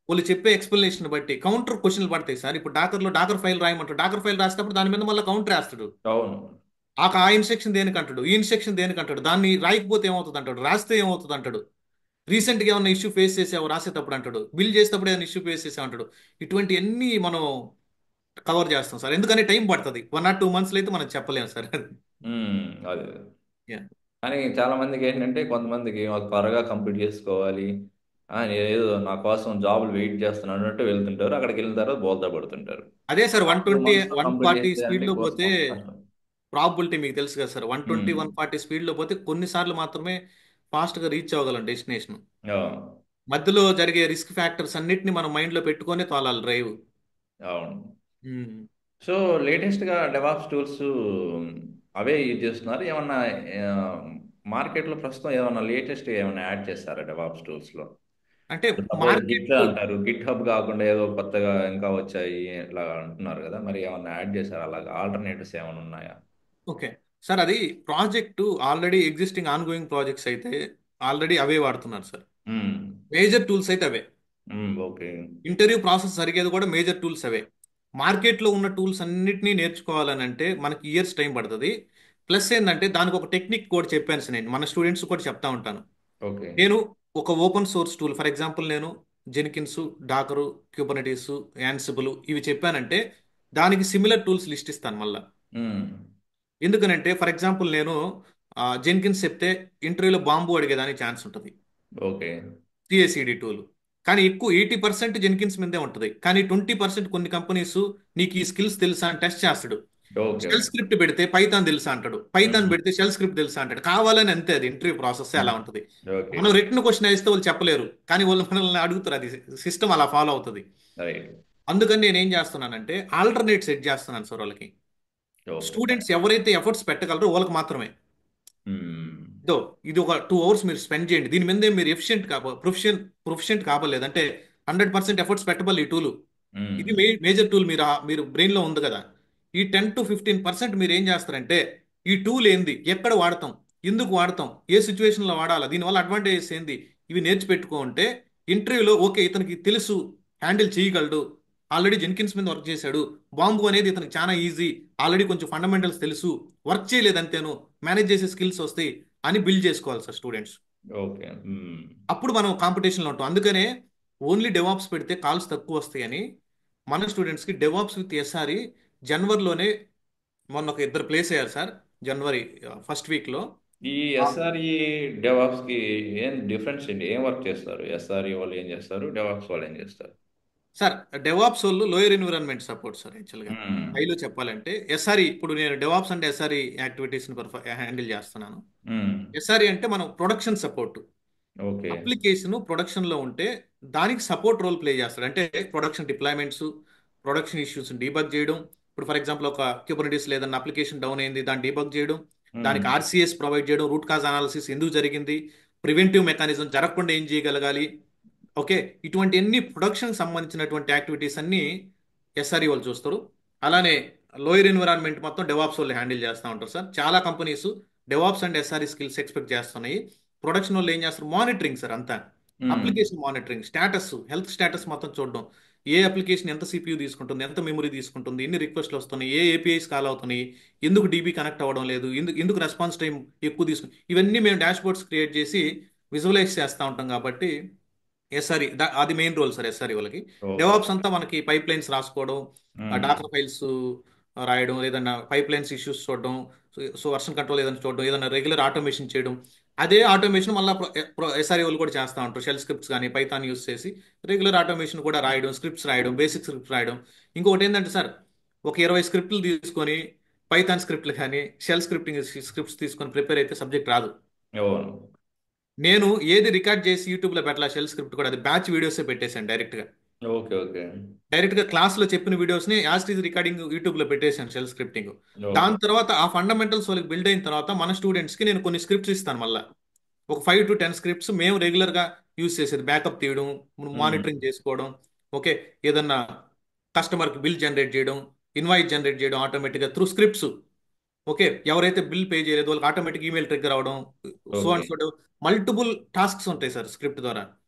వాళ్ళు చెప్పే ఎక్స్ప్లెనేషన్ బట్టి కౌంటర్ క్వశ్చన్లు పడతాయి సార్. ఇప్పుడు డాకర్ ఫైల్ రాయమంటారు. డాకర్ ఫైల్ రాసేటప్పుడు దాని మీద మళ్ళీ కౌంటర్ వేస్తాడు. అవును. ఆ ఇన్స్ట్రక్షన్ దేనికంటాడు, ఈ ఇన్స్ట్రక్షన్ దేనికంటాడు, దాన్ని రాయకపోతే ఏమవుతుంది అంటాడు, రాస్తే ఏమవుతుంది అంటాడు, రీసెంట్గా ఏమైనా ఇష్యూ ఫేస్ చేసావు రాసేటప్పుడు అంటాడు, బిల్ చేసేటప్పుడు ఏమైనా ఇష్యూ ఫేస్ చేసావు అంటాడు. ఇటువంటి అన్ని మనం కవర్ చేస్తాం సార్. ఎందుకంటే టైం పడుతుంది, 1 or 2 months అయితే మనం చెప్పలేము సార్. హ్మ్. అదే. యా. కానీ చాలా మందికేంటంటే కొంతమందికి త్వరగా కంప్లీట్ చేసుకోవాలి. నేనేదో నా కోసం జాబ్‌లు వెయిట్ చేస్తున్నాను అన్నట్టు వెళ్తుంటారు. అక్కడికెళ్ళిన తర్వాత బోల్తా పడుతుంటారు. అదే సార్, 2 120 మంత్స్‌లో కంప్లీట్ 140 చేస్తే అంటే స్పీడ్లో పోతే కోసం కష్టం. ప్రాబిలిటీ మీకు తెలుసు కదా సార్. 120 హ్మ్. 140 స్పీడ్లో పోతే కొన్నిసార్లు మాత్రమే ఫాస్ట్గా రీచ్ అవ్వగలం డెస్టినేషన్. అవును. మధ్యలో జరిగే రిస్క్ ఫ్యాక్టర్స్ అన్నిటిని మనం మైండ్లో పెట్టుకొని తోలాలి డ్రైవ్. అవును. ఉమ్. సో, లేటెస్ట్‌గా డెవాప్స్ టూల్స్ అవే యూజ్ చేస్తున్నారు. ఏమన్నా ఆహ్, మార్కెట్‌లో ప్రస్తుతం ఏమన్నా లేటెస్ట్‌గా ఏమన్నా యాడ్ చేసారా డెవాప్స్ టూల్స్‌లో? అంటే సపోజ్ గిట్ మార్కెట్. అంటారు. గిట్ హబ్ కాకుండా ఏదో కొత్తగా ఇంకా వచ్చాయి ఇట్లా అంటున్నారు కదా! మరి ఏమన్నా యాడ్ చేసారా అలాగా? ఆల్టర్‌నేటివ్స్ ఏమైనా ఉన్నాయా? ఓకే సార్, అది project already existing on going projects అయితే ఆల్రెడీ అవే వాడుతున్నారు సార్. హ్మ్. మేజర్ టూల్స్ అయితే అవే. హ్మ్. ఓకే. ఇంటర్వ్యూ ప్రాసెస్ జరిగేది కూడా మేజర్ టూల్స్ అవే. మార్కెట్లో ఉన్న టూల్స్ అన్నిటినీ నేర్చుకోవాలని అంటే మనకి ఇయర్స్ టైం పడుతుంది. ప్లస్ ఏంటంటే దానికి ఒక టెక్నిక్ కూడా చెప్పాను సార్, నేను మన స్టూడెంట్స్ కూడా చెప్తా ఉంటాను. ఓకే. నేను ఒక open source tool for example నేను జెనికిన్స్, డాకరు, క్యూబర్నెటీస్, యాన్సిబుల్ ఇవి చెప్పానంటే దానికి సిమిలర్ టూల్స్ లిస్ట్ ఇస్తాను మళ్ళీ. హ్మ్. ఎందుకనంటే ఫర్ ఎగ్జాంపుల్ నేను జెన్కిన్స్ చెప్తే ఇంటర్వ్యూలో బాంబు అడిగేదానికి ఛాన్స్ ఉంటుంది, ఓకే. CACD tool. కానీ ఎక్కువ 80% జెన్కిన్స్ మీదే ఉంటుంది. కానీ 20% కొన్ని కంపెనీస్ నీకు ఈ స్కిల్స్ తెలుసా అని టెస్ట్ చేస్తాడు. ఓకే. షెల్ స్క్రిప్ట్ పెడితే పైథాన్ తెలుసా అంటాడు, పైథాన్ హ్మ్. పెడితే షెల్ స్క్రిప్ట్ తెలుసా అంటాడు. కావాలని అంతే, అది ఇంటర్వ్యూ ప్రాసెస్ అలా ఉంటుంది. ఓకే. మనం రిటర్న్ క్వశ్చన్ వేస్తే వాళ్ళు చెప్పలేరు, కానీ వాళ్ళు మనల్ని అడుగుతారు. అది సిస్టమ్ అలా ఫాలో అవుతుంది. రైట్. అందుకని నేను ఏం చేస్తున్నానంటే ఆల్టర్నేట్ సెట్ చేస్తున్నాను సార్ వాళ్ళకి. ఓకే. ఫైన్. స్టూడెంట్స్ ఎవరైతే ఎఫర్ట్స్ పెట్టగలరో వాళ్ళకి మాత్రమే. హ్మ్. ఇదో ఇది ఒక 2 అవర్స్ మీరు స్పెండ్ చేయండి, దీని మీదే మీరు ఎఫిషియెంట్ ప్రొఫిషియెంట్ కాబలేదు అంటే 100% ఎఫర్ట్స్ పెట్టబల్ ఈ టూల్. హ్మ్. ఇది మేజర్ టూల్ మీరు బ్రెయిన్ లో ఉంది కదా. ఈ 10 to 15% మీరు ఏం చేస్తారంటే ఈ టూల్ ఏంది, ఎక్కడ వాడతాం, ఎందుకు వాడతాం, ఏ సిచ్యువేషన్ లో వాడాలా, దీనివల్ల అడ్వాంటేజెస్ ఏంది, ఇవి నేర్చిపెట్టుకుంటే ఇంటర్వ్యూలో ఓకే ఇతనికి తెలుసు, హ్యాండిల్ చేయగలడు, ఆల్రెడీ జెన్కిన్స్ మీద వర్క్ చేశాడు, బాంబు అనేది ఇతనికి చాలా ఈజీ, ఆల్రెడీ కొంచెం ఫండమెంటల్స్ తెలుసు, వర్క్ చేయలేదు అంతేను, మేనేజ్ చేసే స్కిల్స్ వస్తాయి అని బిల్డ్ చేసుకోవాలి సార్ స్టూడెంట్స్. ఓకే. హ్మ్. అప్పుడు మనం కాంపిటీషన్లో ఉంటాం. అందుకనే ఓన్లీ డెవాప్స్ పెడితే కాల్స్ తక్కువ వస్తాయని మన స్టూడెంట్స్కి డెవాప్స్ విత్ ఎస్ఆర్ఈ జనవరిలోనే మొన్న ఒక ఇద్దరు ప్లేస్ అయ్యారు సార్. జనవరి ఫస్ట్ వీక్లో. ఈ ఎస్ఆర్ఈ డెవాప్స్కి ఏం డిఫరెన్స్ ఏంటి? ఏం వర్క్ చేస్తారు? ఎస్ఆర్ఈ వాళ్ళు ఏం చేస్తారు? డెవాప్స్ వాళ్ళు ఏం చేస్తారు? సార్ డెవాప్స్ వాళ్ళు లోయర్ ఎన్విరాన్మెంట్ సపోర్ట్ సార్ యాక్చువల్గా. హ్మ్. హైలో చెప్పాలంటే ఎస్ఆర్ఈ, ఇప్పుడు నేను డెవాప్స్ అంటే ఎస్ఆర్ఈ యాక్టివిటీస్ని హ్యాండిల్ చేస్తున్నాను. హ్మ్. ఎస్ఆర్ఈ అంటే మనం production support. Okay. Application production లో ఉంటే దానికి సపోర్ట్ రోల్ ప్లే చేస్తాడు. అంటే production deployments, production issues debug చేయడం. ఇప్పుడు ఫర్ ఎగ్జాంపుల్ ఒక క్యూబర్నెటిస్ లేదన్న అప్లికేషన్ డౌన్ అయింది, దాన్ని డీబగ్ చేయడం, హ్మ్. దానికి ఆర్సిఎస్ ప్రొవైడ్ చేయడం, రూట్ కాజ్ అనాలిసిస్ ఎందుకు జరిగింది, ప్రివెంటివ్ మెకానిజం జరగకుండా ఏం చేయగలగాలి. ఓకే, ఇటువంటి అన్ని ప్రొడక్షన్ సంబంధించినటువంటి యాక్టివిటీస్ అన్ని ఎస్ఆర్ఈ వాళ్ళు చూస్తారు. అలానే లోయర్ ఎన్విరాన్మెంట్ మొత్తం డెవాప్స్ వాళ్ళు హ్యాండిల్ చేస్తూ ఉంటారు సార్. చాలా companies DevOps and SRE skills expect చేస్తున్నాయి. ప్రొడక్షన్ వాళ్ళు ఏం చేస్తారు, మానిటరింగ్ సార్ అంతా. హ్మ్. Application monitoring, status, health status మొత్తం చూడడం, ఏ అప్లికేషన్ ఎంత సిపియూ తీసుకుంటుంది, ఎంత మెమరీ తీసుకుంటుంది, ఎన్ని రిక్వెస్ట్లు వస్తున్నాయి, ఏ ఏపీఐస్ కాల్ అవుతున్నాయి, ఎందుకు డీబీ కనెక్ట్ అవ్వడం లేదు, ఎందుకు రెస్పాన్స్ టైం ఎక్కువ తీసుకుని, ఇవన్నీ మేము డాష్ బోర్డ్స్ క్రియేట్ చేసి విజువలైజ్ చేస్తూ ఉంటాం కాబట్టి ఎస్ఆర్ఈ అది మెయిన్ రోల్ సార్ ఎస్ఆర్ఈ వాళ్ళకి. ఓకే. డెవాప్స్ అంతా మనకి పైప్ లైన్స్ రాసుకోవడం, హ్మ్. డాకర్ ఫైల్స్ రాయడం, ఏదన్నా పైప్ లైన్స్ ఇష్యూస్ చూడడం, సో వర్షన్ కంట్రోల్ ఏదైనా చూడడం, ఏదైనా రెగ్యులర్ ఆటోమేషన్ చేయడం. అదే ఆటోమేషన్ మళ్ళీ ఎస్ఆర్ఈ వాళ్ళు కూడా చేస్తూ ఉంటారు. షెల్ స్క్రిప్ట్స్ కానీ పైథాన్ యూస్ చేసి రెగ్యులర్ ఆటోమేషన్ కూడా రాయడం, స్క్రిప్ట్స్ రాయడం, బేసిక్ స్క్రిప్ట్స్ రాయడం. ఇంకొకటి ఏంటంటే సార్, ఒక 20 స్క్రిప్ట్లు తీసుకొని పైథాన్ స్క్రిప్ట్లు కానీ షెల్ స్క్రిప్టింగ్ స్క్రిప్ట్స్ తీసుకొని ప్రిపేర్ అయితే సబ్జెక్ట్ రాదు. అవును. నేను ఏది రికార్డ్ చేసి యూట్యూబ్లో పెట్టాల షెల్ స్క్రిప్ట్ కూడా అది బ్యాచ్ వీడియోసే పెట్టేశాను డైరెక్ట్గా. ఓకే. ఓకే. డైరెక్ట్గా క్లాస్లో చెప్పిన వీడియోస్ని యాస్టీజ్ రికార్డింగ్ యూట్యూబ్లో పెట్టేశాను షెల్ స్క్రిప్టింగ్. ఓకే. దాని తర్వాత ఆ ఫండమెంటల్స్ వాళ్ళకి బిల్డ్ అయిన తర్వాత మన స్టూడెంట్స్కి నేను కొన్ని స్క్రిప్ట్స్ ఇస్తాను మళ్ళీ. ఒక 5 to 10 స్క్రిప్ట్స్ మేము రెగ్యులర్గా యూస్ చేసేది, బ్యాకప్ తీయడం, హ్మ్. మానిటరింగ్ చేసుకోవడం. ఓకే, ఏదన్నా కస్టమర్కి బిల్ జనరేట్ చేయడం, ఇన్వాయిస్ జనరేట్ చేయడం ఆటోమేటిక్గా త్రూ స్క్రిప్ట్స్. ఓకే, ఎవరైతే బిల్ పే చేయలేదు వాళ్ళకి ఆటోమేటిక్ ఈమెయిల్ ట్రిగ్గర్ అవడం, so okay. And so multiple tasks ఉంటాయి సార్ స్క్రిప్ట్ ద్వారా.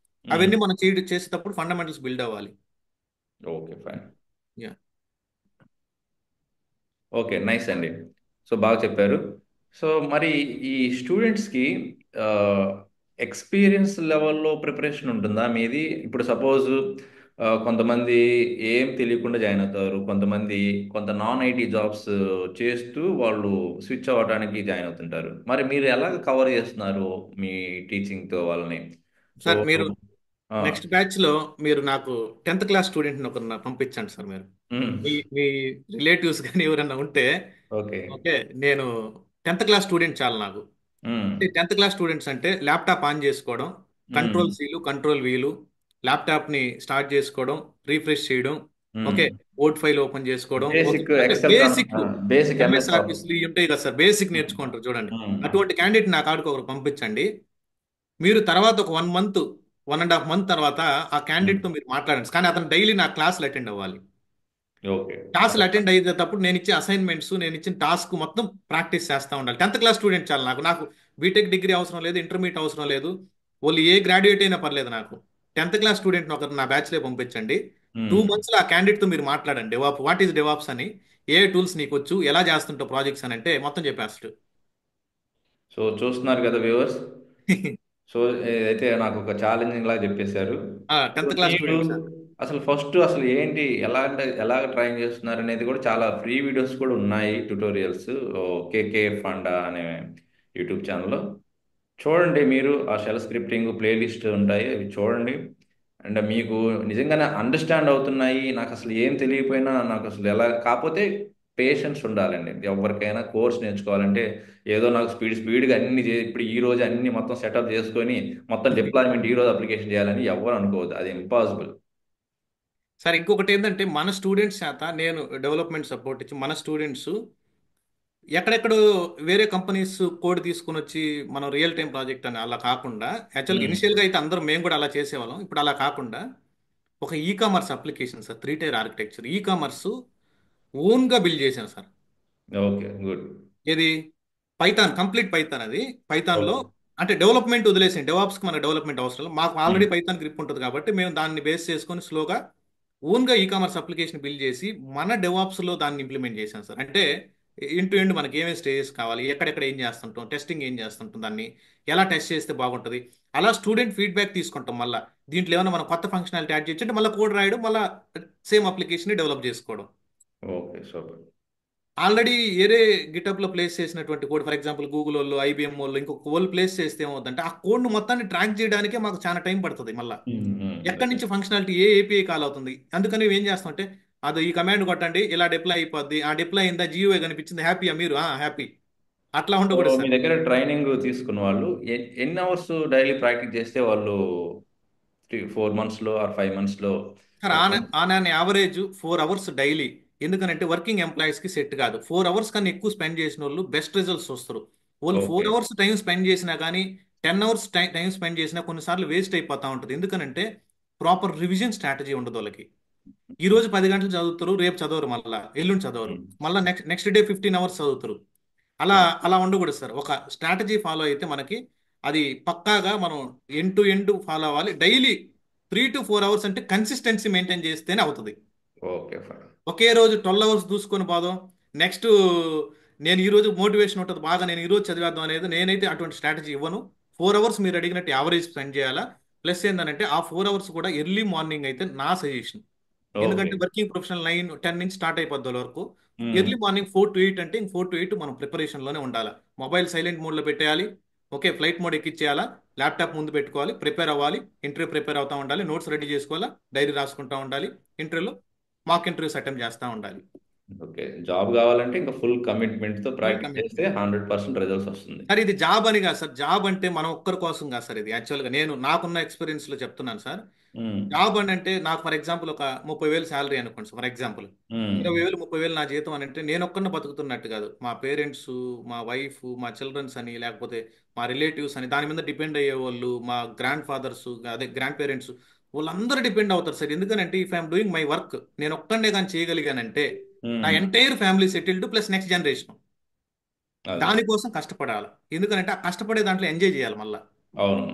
హ్మ్. అవన్నీ మనం చేసేటప్పుడు ఫండమెంటల్స్ బిల్డ్ అవ్వాలి. Okay. Fine. Yeah. Okay. Nice అండి. సో, బాగా చెప్పారు. సో, మరి ఈ స్టూడెంట్స్‌కి ఆహ్, ఎక్స్‌పీరియన్స్ లెవెల్‌లో ప్రిపరేషన్ ఉంటుందా మీది? ఇప్పుడు సపోజ్ కొంతమంది ఏం తెలియకుండా జాయిన్ అవుతారు. కొంతమంది నాన్ ఐటీ జాబ్స్ చేస్తూ వాళ్ళు స్విచ్ అవ్వడానికి జాయిన్ అవుతుంటారు. మరి మీరు ఎలాగ కవర్ చేస్తున్నారు మీ టీచింగ్‌తో వాళ్ళని? సో సార్ మీరు ఆ! నెక్స్ట్ బ్యాచ్ లో మీరు నాకు 10th క్లాస్ స్టూడెంట్ ఒకరిని పంపించండి సార్. మీరు హ్మ్. మీ రిలేటివ్స్ కానీ ఎవరైనా ఉంటే, ఓకే. ఓకే, నేను 10th క్లాస్ స్టూడెంట్ చాలు నాకు. హ్మ్. అంటే 10th క్లాస్ స్టూడెంట్స్ అంటే ల్యాప్టాప్ ఆన్ చేసుకోవడం, హ్మ్. కంట్రోల్ సీలు కంట్రోల్ వీలు, ల్యాప్టాప్ని స్టార్ట్ చేసుకోవడం, రీఫ్రెష్ చేయడం, hmm. Okay, Word file open చేసుకోవడం, ఓకే, బేసిక్ అంటే Excel basic basic MS MS office. ఆఫీస్లు ఇవి ఉంటాయి కదా సార్, బేసిక్ హ్మ్. నేర్చుకుంటారు చూడండి. హ్మ్. అటువంటి క్యాండిడేట్ నా కాడికి ఒకరు పంపించండి. మీరు తర్వాత ఒక 1 మంత్, 1.5 మంత్ తర్వాత ఆ హ్మ్. క్యాండిడేట్ తో మీరు మాట్లాడండి, కానీ అతను డైలీ నా క్లాసులు అటెండ్ అవ్వాలి. ఓకే. క్లాసులు అటెండ్ అయ్యేటప్పుడు నేను ఇచ్చే అసైన్మెంట్స్, నేను ఇచ్చిన టాస్క్ మొత్తం ప్రాక్టీస్ చేస్తూ ఉండాలి. 10th క్లాస్ స్టూడెంట్ చాలు నాకు. నాకు బీటెక్ డిగ్రీ అవసరం లేదు, ఇంటర్మీడియట్ అవసరం లేదు, వాళ్ళు ఏ గ్రాడ్యుయేట్ అయినా పర్లేదు నాకు. 10th క్లాస్ స్టూడెంట్ ఒకరు నా బ్యాచ్లో పంపించండి. టూ హ్మ్. మంత్స్లో ఆ క్యాండిడేట్తో మీరు మాట్లాడండి. వాట్ ఈస్ డెవాప్స్ అని, ఏ టూల్స్ నీకు వచ్చు, ఎలా చేస్తుంటావు ప్రాజెక్ట్స్ అని అంటే మొత్తం చెప్పేస్తాడు. సో, చూస్తున్నారు కదా వ్యూవర్స్. సో, ఇదైతే నాకు ఒక ఛాలెంజింగ్ లాగా చెప్పేశారు. సో, 10th క్లాస్ మీరు స్టూడెంట్ సార్. అసలు ఏంటి ఎలాగ ట్రైన్ చేస్తున్నారు అనేది కూడా చాలా ఫ్రీ వీడియోస్ కూడా ఉన్నాయి, ట్యుటోరియల్స్. కేకే ఫండా అనే యూట్యూబ్ ఛానల్లో చూడండి. మీరు ఆ షెల్ స్క్రిప్టింగ్ ప్లేలిస్ట్ ఉంటాయి, అవి చూడండి. అండ్ మీకు నిజంగానే అండర్స్టాండ్ అవుతున్నాయి. నాకు అసలు ఏం తెలియకపోయినా నాకు అసలు ఎలా కాకపోతే పేషెన్స్ ఉండాలండి. ఎవరికైనా కోర్స్ నేర్చుకోవాలంటే ఏదో నాకు స్పీడ్గా అన్ని ఇప్పుడు ఈ రోజు అన్ని మొత్తం సెటప్ చేసుకొని మొత్తం డిప్లాయ్మెంట్ ఈ రోజు అప్లికేషన్ చేయాలని ఎవరు అనుకోవద్దు, అది ఇంపాసిబుల్. సార్ ఇంకొకటి ఏంటంటే మన స్టూడెంట్స్ చేత నేను డెవలప్మెంట్ సపోర్ట్ ఇచ్చి మన స్టూడెంట్స్ ఎక్కడెక్కడో వేరే కంపెనీస్ కోడ్ తీసుకుని వచ్చి మనం రియల్ టైం ప్రాజెక్ట్ అని అలా కాకుండా, యాక్చువల్గా ఉమ్, ఇనిషియల్గా అయితే అందరం మేము కూడా అలా చేసేవాళ్ళం. ఇప్పుడు అలా కాకుండా ఒక e commerce application sir, 3 tyre architecture e commerce ఓన్గా బిల్డ్ చేశాను సార్. Okay, good. ఏది? పైథాన్, కంప్లీట్ పైథాన్ అది. పైథాన్లో ఓకే. అంటే డెవలప్మెంట్ వదిలేసి, డెవాప్స్కి మనకు డెవలప్మెంట్ అవసరం లేదు. మాకు ఆల్రెడీ పైథాన్ గ్రిప్ ఉంటుంది కాబట్టి మేము దాన్ని బేస్ చేసుకొని స్లోగా ఓన్గా ఈ కామర్స్ అప్లికేషన్ బిల్డ్ చేసి మన డెవాప్స్లో దాన్ని ఇంప్లిమెంట్ చేశాం సార్. అంటే ఎండ్ టు ఎండ్ మనకి ఏమేమి స్టేజెస్ కావాలి, ఎక్కడెక్కడ ఏం చేస్తుంటాం, టెస్టింగ్ ఏం చేస్తుంటాం, దాన్ని ఎలా టెస్ట్ చేస్తే బాగుంటుంది, అలా స్టూడెంట్ ఫీడ్బ్యాక్ తీసుకుంటాం. మళ్ళీ దీంట్లో ఏమైనా మనం కొత్త ఫంక్షనాలిటీ యాడ్ చేయొచ్చు అంటే మళ్ళీ కోడ్ రాయడం, మళ్ళీ సేమ్ అప్లికేషన్ డెవలప్ చేసుకోవడం. Okay, super. ఆల్రెడీ ఏరే గిటప్ లో ప్లేస్ చేసినటువంటి కోడ్, ఫర్ ఎగ్జాంపుల్ గూగుల్ వాళ్ళు, ఐబిఎం వాళ్ళు, ఇంకొక వాళ్ళు ప్లేస్ చేస్తే ఏమవుతుందంటే ఆ కోడ్ ను మొత్తాన్ని ట్రాక్ చేయడానికే మాకు చాలా టైం పడుతుంది. మళ్ళీ ఎక్కడి నుంచి ఫంక్షనాలిటీ, ఏ ఏపీఐ కాల్ అవుతుంది, అందుకని మేము ఏం చేస్తామంటే అది ఈ కమాండ్ కొట్టండి ఇలా డిప్లై అయిపోద్ది, ఆ డిప్లై అయిందా, జియూఐ కనిపించింది, హ్యాపీయా మీరు, హ్యాపీ. అట్లా సో ఉండకూడదు మీ సార్. దగ్గర ట్రైనింగ్ తీసుకున్న వాళ్ళు ఎన్ని అవర్స్ డైలీ ప్రాక్టీస్ చేస్తే వాళ్ళు 4 మంత్స్లో ఆర్ 5 మంత్స్లో? Sir on an average 4 hours daily. ఎందుకనంటే వర్కింగ్ ఎంప్లాయీస్ కి సెట్ కాదు. 4 అవర్స్ కన్నా ఎక్కువ స్పెండ్ చేసిన వాళ్ళు బెస్ట్ రిజల్ట్స్ వస్తారు. వాళ్ళు ఓకే. 4 అవర్స్ టైం స్పెండ్ చేసినా కానీ 10 అవర్స్ టైం స్పెండ్ చేసినా కొన్నిసార్లు వేస్ట్ అయిపోతా ఉంటుంది. ఎందుకనంటే ప్రాపర్ రివిజన్ స్ట్రాటజీ ఉండదు వాళ్ళకి. ఈ రోజు 10 గంటలు చదువుతారు, రేపు చదవరు, మళ్ళా ఎల్లుండి చదవరు, మళ్ళీ నెక్స్ట్ డే 15 అవర్స్ చదువుతారు. అలా అలా ఉండకూడదు సార్. ఒక స్ట్రాటజీ ఫాలో అయితే మనకి అది పక్కాగా మనం ఎండ్ టు ఎండ్ ఫాలో అవ్వాలి. డైలీ 3 to 4 అవర్స్ అంటే కన్సిస్టెన్సీ మెయింటైన్ చేస్తేనే అవుతుంది. Okay, fine. ఒకే రోజు 12 అవర్స్ చూసుకొని పోదాం, నెక్స్ట్ నేను ఈ రోజు మోటివేషన్ ఉంటుంది బాగా, నేను ఈ రోజు చదివేద్దాం అనేది నేనైతే అటువంటి స్ట్రాటజీ ఇవ్వను. 4 అవర్స్ మీరు అడిగినట్టు యావరేజ్ స్పెండ్ చేయాలా. ప్లస్ ఏంటంటే ఆ 4 అవర్స్ కూడా ఎర్లీ మార్నింగ్ అయితే నా సజెషన్. ఓకే. ఎందుకంటే వర్కింగ్ ప్రొఫెషనల్ 9-10 నుంచి స్టార్ట్ అయిపోద్ది వాళ్ళ వరకు. ఎర్లీ మార్నింగ్ 4 to 8 అంటే 4 to 8 మనం ప్రిపరేషన్ లోనే ఉండాలి. మొబైల్ సైలెంట్ మోడ్ లో పెట్టేయాలి. ఓకే, ఫ్లైట్ మోడ్ ఎక్కిచ్చేయాలా, ల్యాప్టాప్ ముందు పెట్టుకోవాలి, ప్రిపేర్ అవ్వాలి, ఇంటర్వ్యూ ప్రిపేర్ అవుతా ఉండాలి, నోట్స్ రెడీ చేసుకోవాలా, డైరీ రాసుకుంటా ఉండాలి, ఇంటర్వ్యూలో మాక్ ఇంటర్వ్యూస్ అటెంప్ట్ చేస్తూ ఉండాలి. ఓకే, జాబ్ కావాలంటే ఇంకా ఫుల్ కమిట్మెంట్తో ఫుల్ ప్రాక్టీస్ చేస్తే కమిట్మెంట్. 100% రిజల్ట్స్ వస్తుంది. సార్ ఇది జాబ్ అని కాదు సార్. జాబ్ అంటే మనం ఒక్కరి కోసం కాదు సార్. ఇది యాక్చువల్గా నేను నాకున్న ఎక్స్పీరియన్స్ లో చెప్తున్నాను సార్. మ్మ్. జాబ్ అని అంటే నాకు ఫర్ ఎగ్జాంపుల్ ఒక 30,000 శాలరీ అనుకోండి సార్. ఫర్ ఎగ్జాంపుల్ మ్మ్. 20,000 30,000 నా జీతం అని అంటే నేను ఒక్కడిని బతుకుతున్నట్టు కాదు. మా పేరెంట్స్, మా వైఫ్, మా చిల్డ్రన్స్ అని, లేకపోతే మా రిలేటివ్స్ అని, దాని మీద డిపెండ్ అయ్యే వాళ్ళు, మా గ్రాండ్ ఫాదర్స్, అదే గ్రాండ్ పేరెంట్స్, వాళ్ళందరూ డిపెండ్ అవుతారు సార్. ఎందుకంటే if I'm doing my work, నేను ఒక్కడే కానీ చేయగలిగానంటే నా మ్మ్. Entire family settled plus next generation. అదే. దానికోసం కష్టపడాలి. ఎందుకంటే ఆ కష్టపడే దాంట్లో ఎంజాయ్ చేయాలి మళ్ళీ. అవును.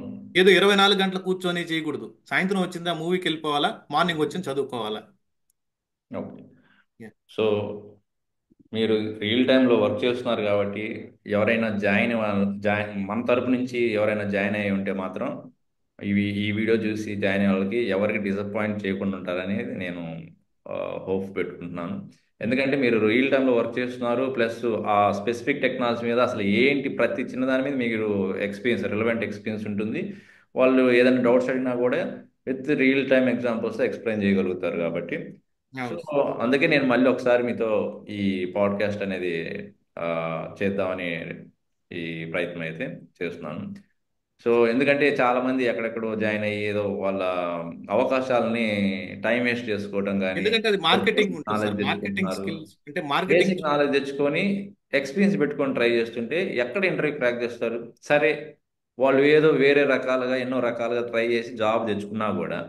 ఏదో 24 గంటలు కూర్చొని చేయకూడదు. సాయంత్రం వచ్చిందా మూవీకి వెళ్ళిపోవాలా, మార్నింగ్ వచ్చింది చదువుకోవాలా. ఓకే. Yeah. సో మీరు రియల్ టైంలో వర్క్ చేస్తున్నారు కాబట్టి ఎవరైనా జాయిన్ మన తరపు నుంచి ఎవరైనా జాయిన్ అయ్యి ఉంటే మాత్రం ఈ వీడియో చూసి జాయిన్ అయ్యే వాళ్ళకి ఎవరికి డిసప్పాయింట్ చేయకుండా ఉంటారనేది నేను హోప్ పెట్టుకుంటున్నాను. ఎందుకంటే మీరు రియల్ టైంలో వర్క్ చేస్తున్నారు, ప్లస్ ఆ స్పెసిఫిక్ టెక్నాలజీ మీద అసలు ఏంటి ప్రతి చిన్నదాని మీద మీరు రిలవెంట్ ఎక్స్పీరియన్స్ ఉంటుంది. వాళ్ళు ఏదైనా డౌట్స్ అడిగినా కూడా with real time examples explain చేయగలుగుతారు కాబట్టి. సో అవును. అందుకే నేను మళ్ళీ ఒకసారి మీతో ఈ పాడ్కాస్ట్ అనేది ఆ, చేద్దామని ఈ ప్రయత్నం అయితే చేస్తున్నాను. సో ఎందుకంటే చాలా మంది ఎక్కడెక్కడో జాయిన్ అయ్యి ఏదో వాళ్ళ అవకాశాలని టైం వేస్ట్ చేసుకోవడం కానీ, ఎందుకంటే అది మార్కెటింగ్ ఉంటుంది సార్. నాలెడ్జ్ మార్కెటింగ్ తెచ్చుకుంటున్నారు. స్కిల్స్ అంటే మార్కెటింగ్. బేసిక్ నాలెడ్జ్ తెచ్చుకొని ఎక్స్పీరియన్స్ పెట్టుకొని ట్రై చేస్తుంటే ఎక్కడ ఇంటర్వ్యూ క్రాక్ చేస్తారు? సరే, వాళ్ళు ఏదో వేరే రకాలుగా ఎన్నో రకాలుగా ట్రై చేసి జాబ్ తెచ్చుకున్నా కూడా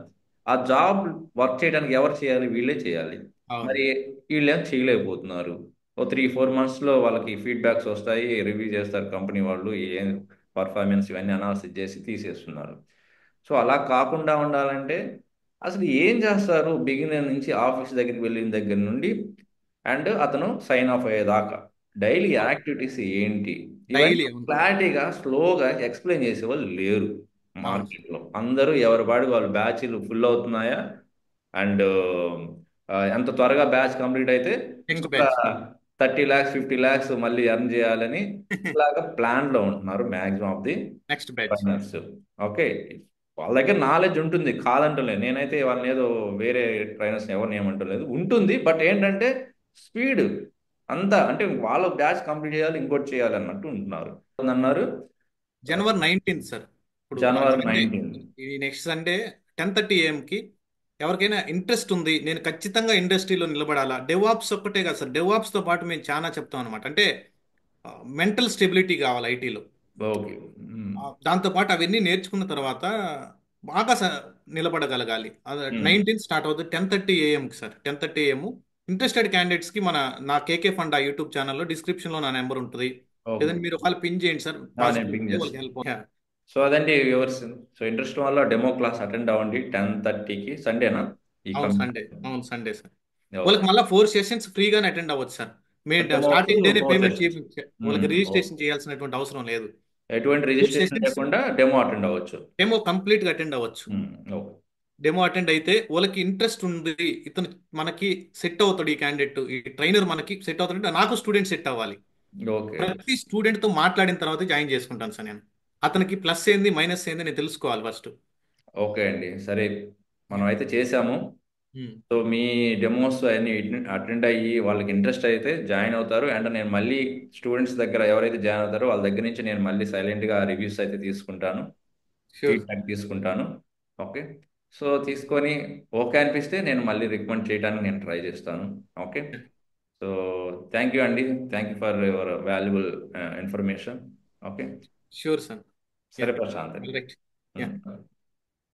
ఆ జాబ్ వర్క్ చేయడానికి ఎవరు చేయాలి? వీళ్ళే చేయాలి. అవును. మరి వీళ్ళేం చేయలేకపోతున్నారు. ఓ 3-4 మంత్స్లో వాళ్ళకి ఫీడ్బ్యాక్స్ వస్తాయి, రివ్యూ చేస్తారు కంపెనీ వాళ్ళు, ఏం పర్ఫార్మెన్స్ ఇవన్నీ అనాలిసిస్ చేసి తీసేస్తున్నారు. సో అలా కాకుండా ఉండాలంటే అసలు ఏం చేస్తారు బిగినర్ నుంచి ఆఫీస్ దగ్గరికి వెళ్ళిన దగ్గర నుండి అండ్ అతను సైన్ ఆఫ్ అయ్యేదాకా డైలీ యాక్టివిటీస్ ఏంటి? ఇవన్నీ డైలీ. అవును. క్లారిటీగా స్లోగా ఎక్స్ప్లెయిన్ చేసే వాళ్ళు లేరు అవును సార్. మార్కెట్లో. అందరూ ఎవరి పాడు వాళ్ళు బ్యాచ్లు ఫుల్ అవుతున్నాయా, అండ్ ఎంత త్వరగా బ్యాచ్ కంప్లీట్ అయితే నెక్స్ట్ ఇంకొక బ్యాచ్. 30 lakhs 50 lakhs మళ్ళీ ఎర్న్ చేయాలని ఇలాగా ప్లాన్లో ఉంటున్నారు maximum of the next batch. Trainers. Okay, వాళ్ళ దగ్గర నాలెడ్జ్ ఉంటుంది కాదంటలేదు, నేనైతే వాళ్ళని ఏదో వేరే ట్రైనర్స్ ఎవరిని ఏమంటలేదు, ఉంటుంది. బట్ ఏంటంటే స్పీడ్ అంతా అంటే వాళ్ళ బ్యాచ్ కంప్లీట్ చేయాలి, ఇంకోటి చేయాలి అన్నట్టు ఉంటున్నారు. అన్నారు జనవరి 19th సార్. ఇప్పుడు జనవరి సండే, 19. ఈ నెక్స్ట్ సండే 10:30 AM ఎవరికైనా ఇంట్రెస్ట్ ఉంది, నేను ఖచ్చితంగా ఇండస్ట్రీలో నిలబడాలా, డెవాప్స్ ఒక్కటే కాదు సార్, డెవాప్స్ తో పాటు మేము చాలా చెప్తాం అనమాట. అంటే మెంటల్ స్టెబిలిటీ కావాలి ఐటీలో. ఓకే. హ్మ్. దాంతోపాటు అవన్నీ నేర్చుకున్న తర్వాత బాగా నిలబడగలగాలి. హ్మ్. 19 స్టార్ట్ అవుతుంది 10:30 AM సార్. 10:30 AM. ఇంట్రెస్టెడ్ క్యాండిడేట్స్కి నా కేకే ఫండ్ ఆ యూట్యూబ్ ఛానల్లో డిస్క్రిప్షన్లో నా నెంబర్ ఉంటుంది. ఓకే. లేదంటే మీరు ఒకవేళ పిన్ చేయండి సార్, నేను పాసిబుల్ పింగ్ ఉంటే వాళ్ళకి చేస్తాను. హెల్ప్. సో అదండి వ్యూవర్స్. సో ఇంట్రెస్ట్ వల్ల డెమో క్లాస్ అటెండ్ అవ్వండి 10:30కి సండేనా ఈ అవును కమింగ్ సండే, అవును సండే సార్. ఓకే. వాళ్ళకి మళ్ళీ 4 సెషన్స్ ఫ్రీగానే అటెండ్ అవ్వచ్చు సార్. మీరు డెమోస్ స్టార్టింగ్ డేనే 4 పేమెంట్ సెషన్స్. చేయించే హ్మ్. వాళ్ళకి ఓకే. రిజిస్ట్రేషన్ చేయాల్సినటువంటి అవసరం లేదు. ఎటువంటి ఫోర్ రిజిస్ట్రేషన్ సెషన్స్ లేకుండా డెమో అటెండ్ అవ్వచ్చు. డెమో కంప్లీట్గా అటెండ్ అవ్వచ్చు. హ్మ్. ఓకే. డెమో అటెండ్ అయితే వాళ్ళకి ఇంట్రెస్ట్ ఉంది, ఇతను మనకి సెట్ అవుతాడు, ఈ క్యాండిడేట్, ఈ ట్రైనర్ మనకి సెట్ అవుతాడంటే నాకు స్టూడెంట్ సెట్ అవ్వాలి. ఓకే. ప్రతి స్టూడెంట్ తో మాట్లాడిన తర్వాత జాయిన్ చేసుకుంటాను సార్ నేను. అతనికి ప్లస్ ఏంది మైనస్ ఏంది నేను తెలుసుకోవాలి ఫస్ట్. ఓకే అండి. సరే. మనం అయితే చేసాము. ఉమ్. సో మీ డెమోస్ అన్ని అటెండ్ అయ్యి వాళ్ళకి ఇంట్రెస్ట్ అయితే జాయిన్ అవుతారు. అండ్ నేను మళ్ళీ స్టూడెంట్స్ దగ్గర ఎవరైతే జాయిన్ అవుతారో వాళ్ళ దగ్గర నుంచి నేను మళ్ళీ సైలెంట్గా రివ్యూస్ అయితే తీసుకుంటాను. షూర్. ఫీడ్‌బ్యాక్ తీసుకుంటాను. ఓకే. సో, తీసుకొని ఓకే అనిపిస్తే నేను మళ్ళీ రికమెండ్ చేయడానికి నేను ట్రై చేస్తాను. ఓకే. సో, థ్యాంక్ యూ అండి. Thank you for your valuable information. Okay. Sure sir. Yeah. సరే ప్రశాంత్ అండి. రైట్. యా. హ్మ్.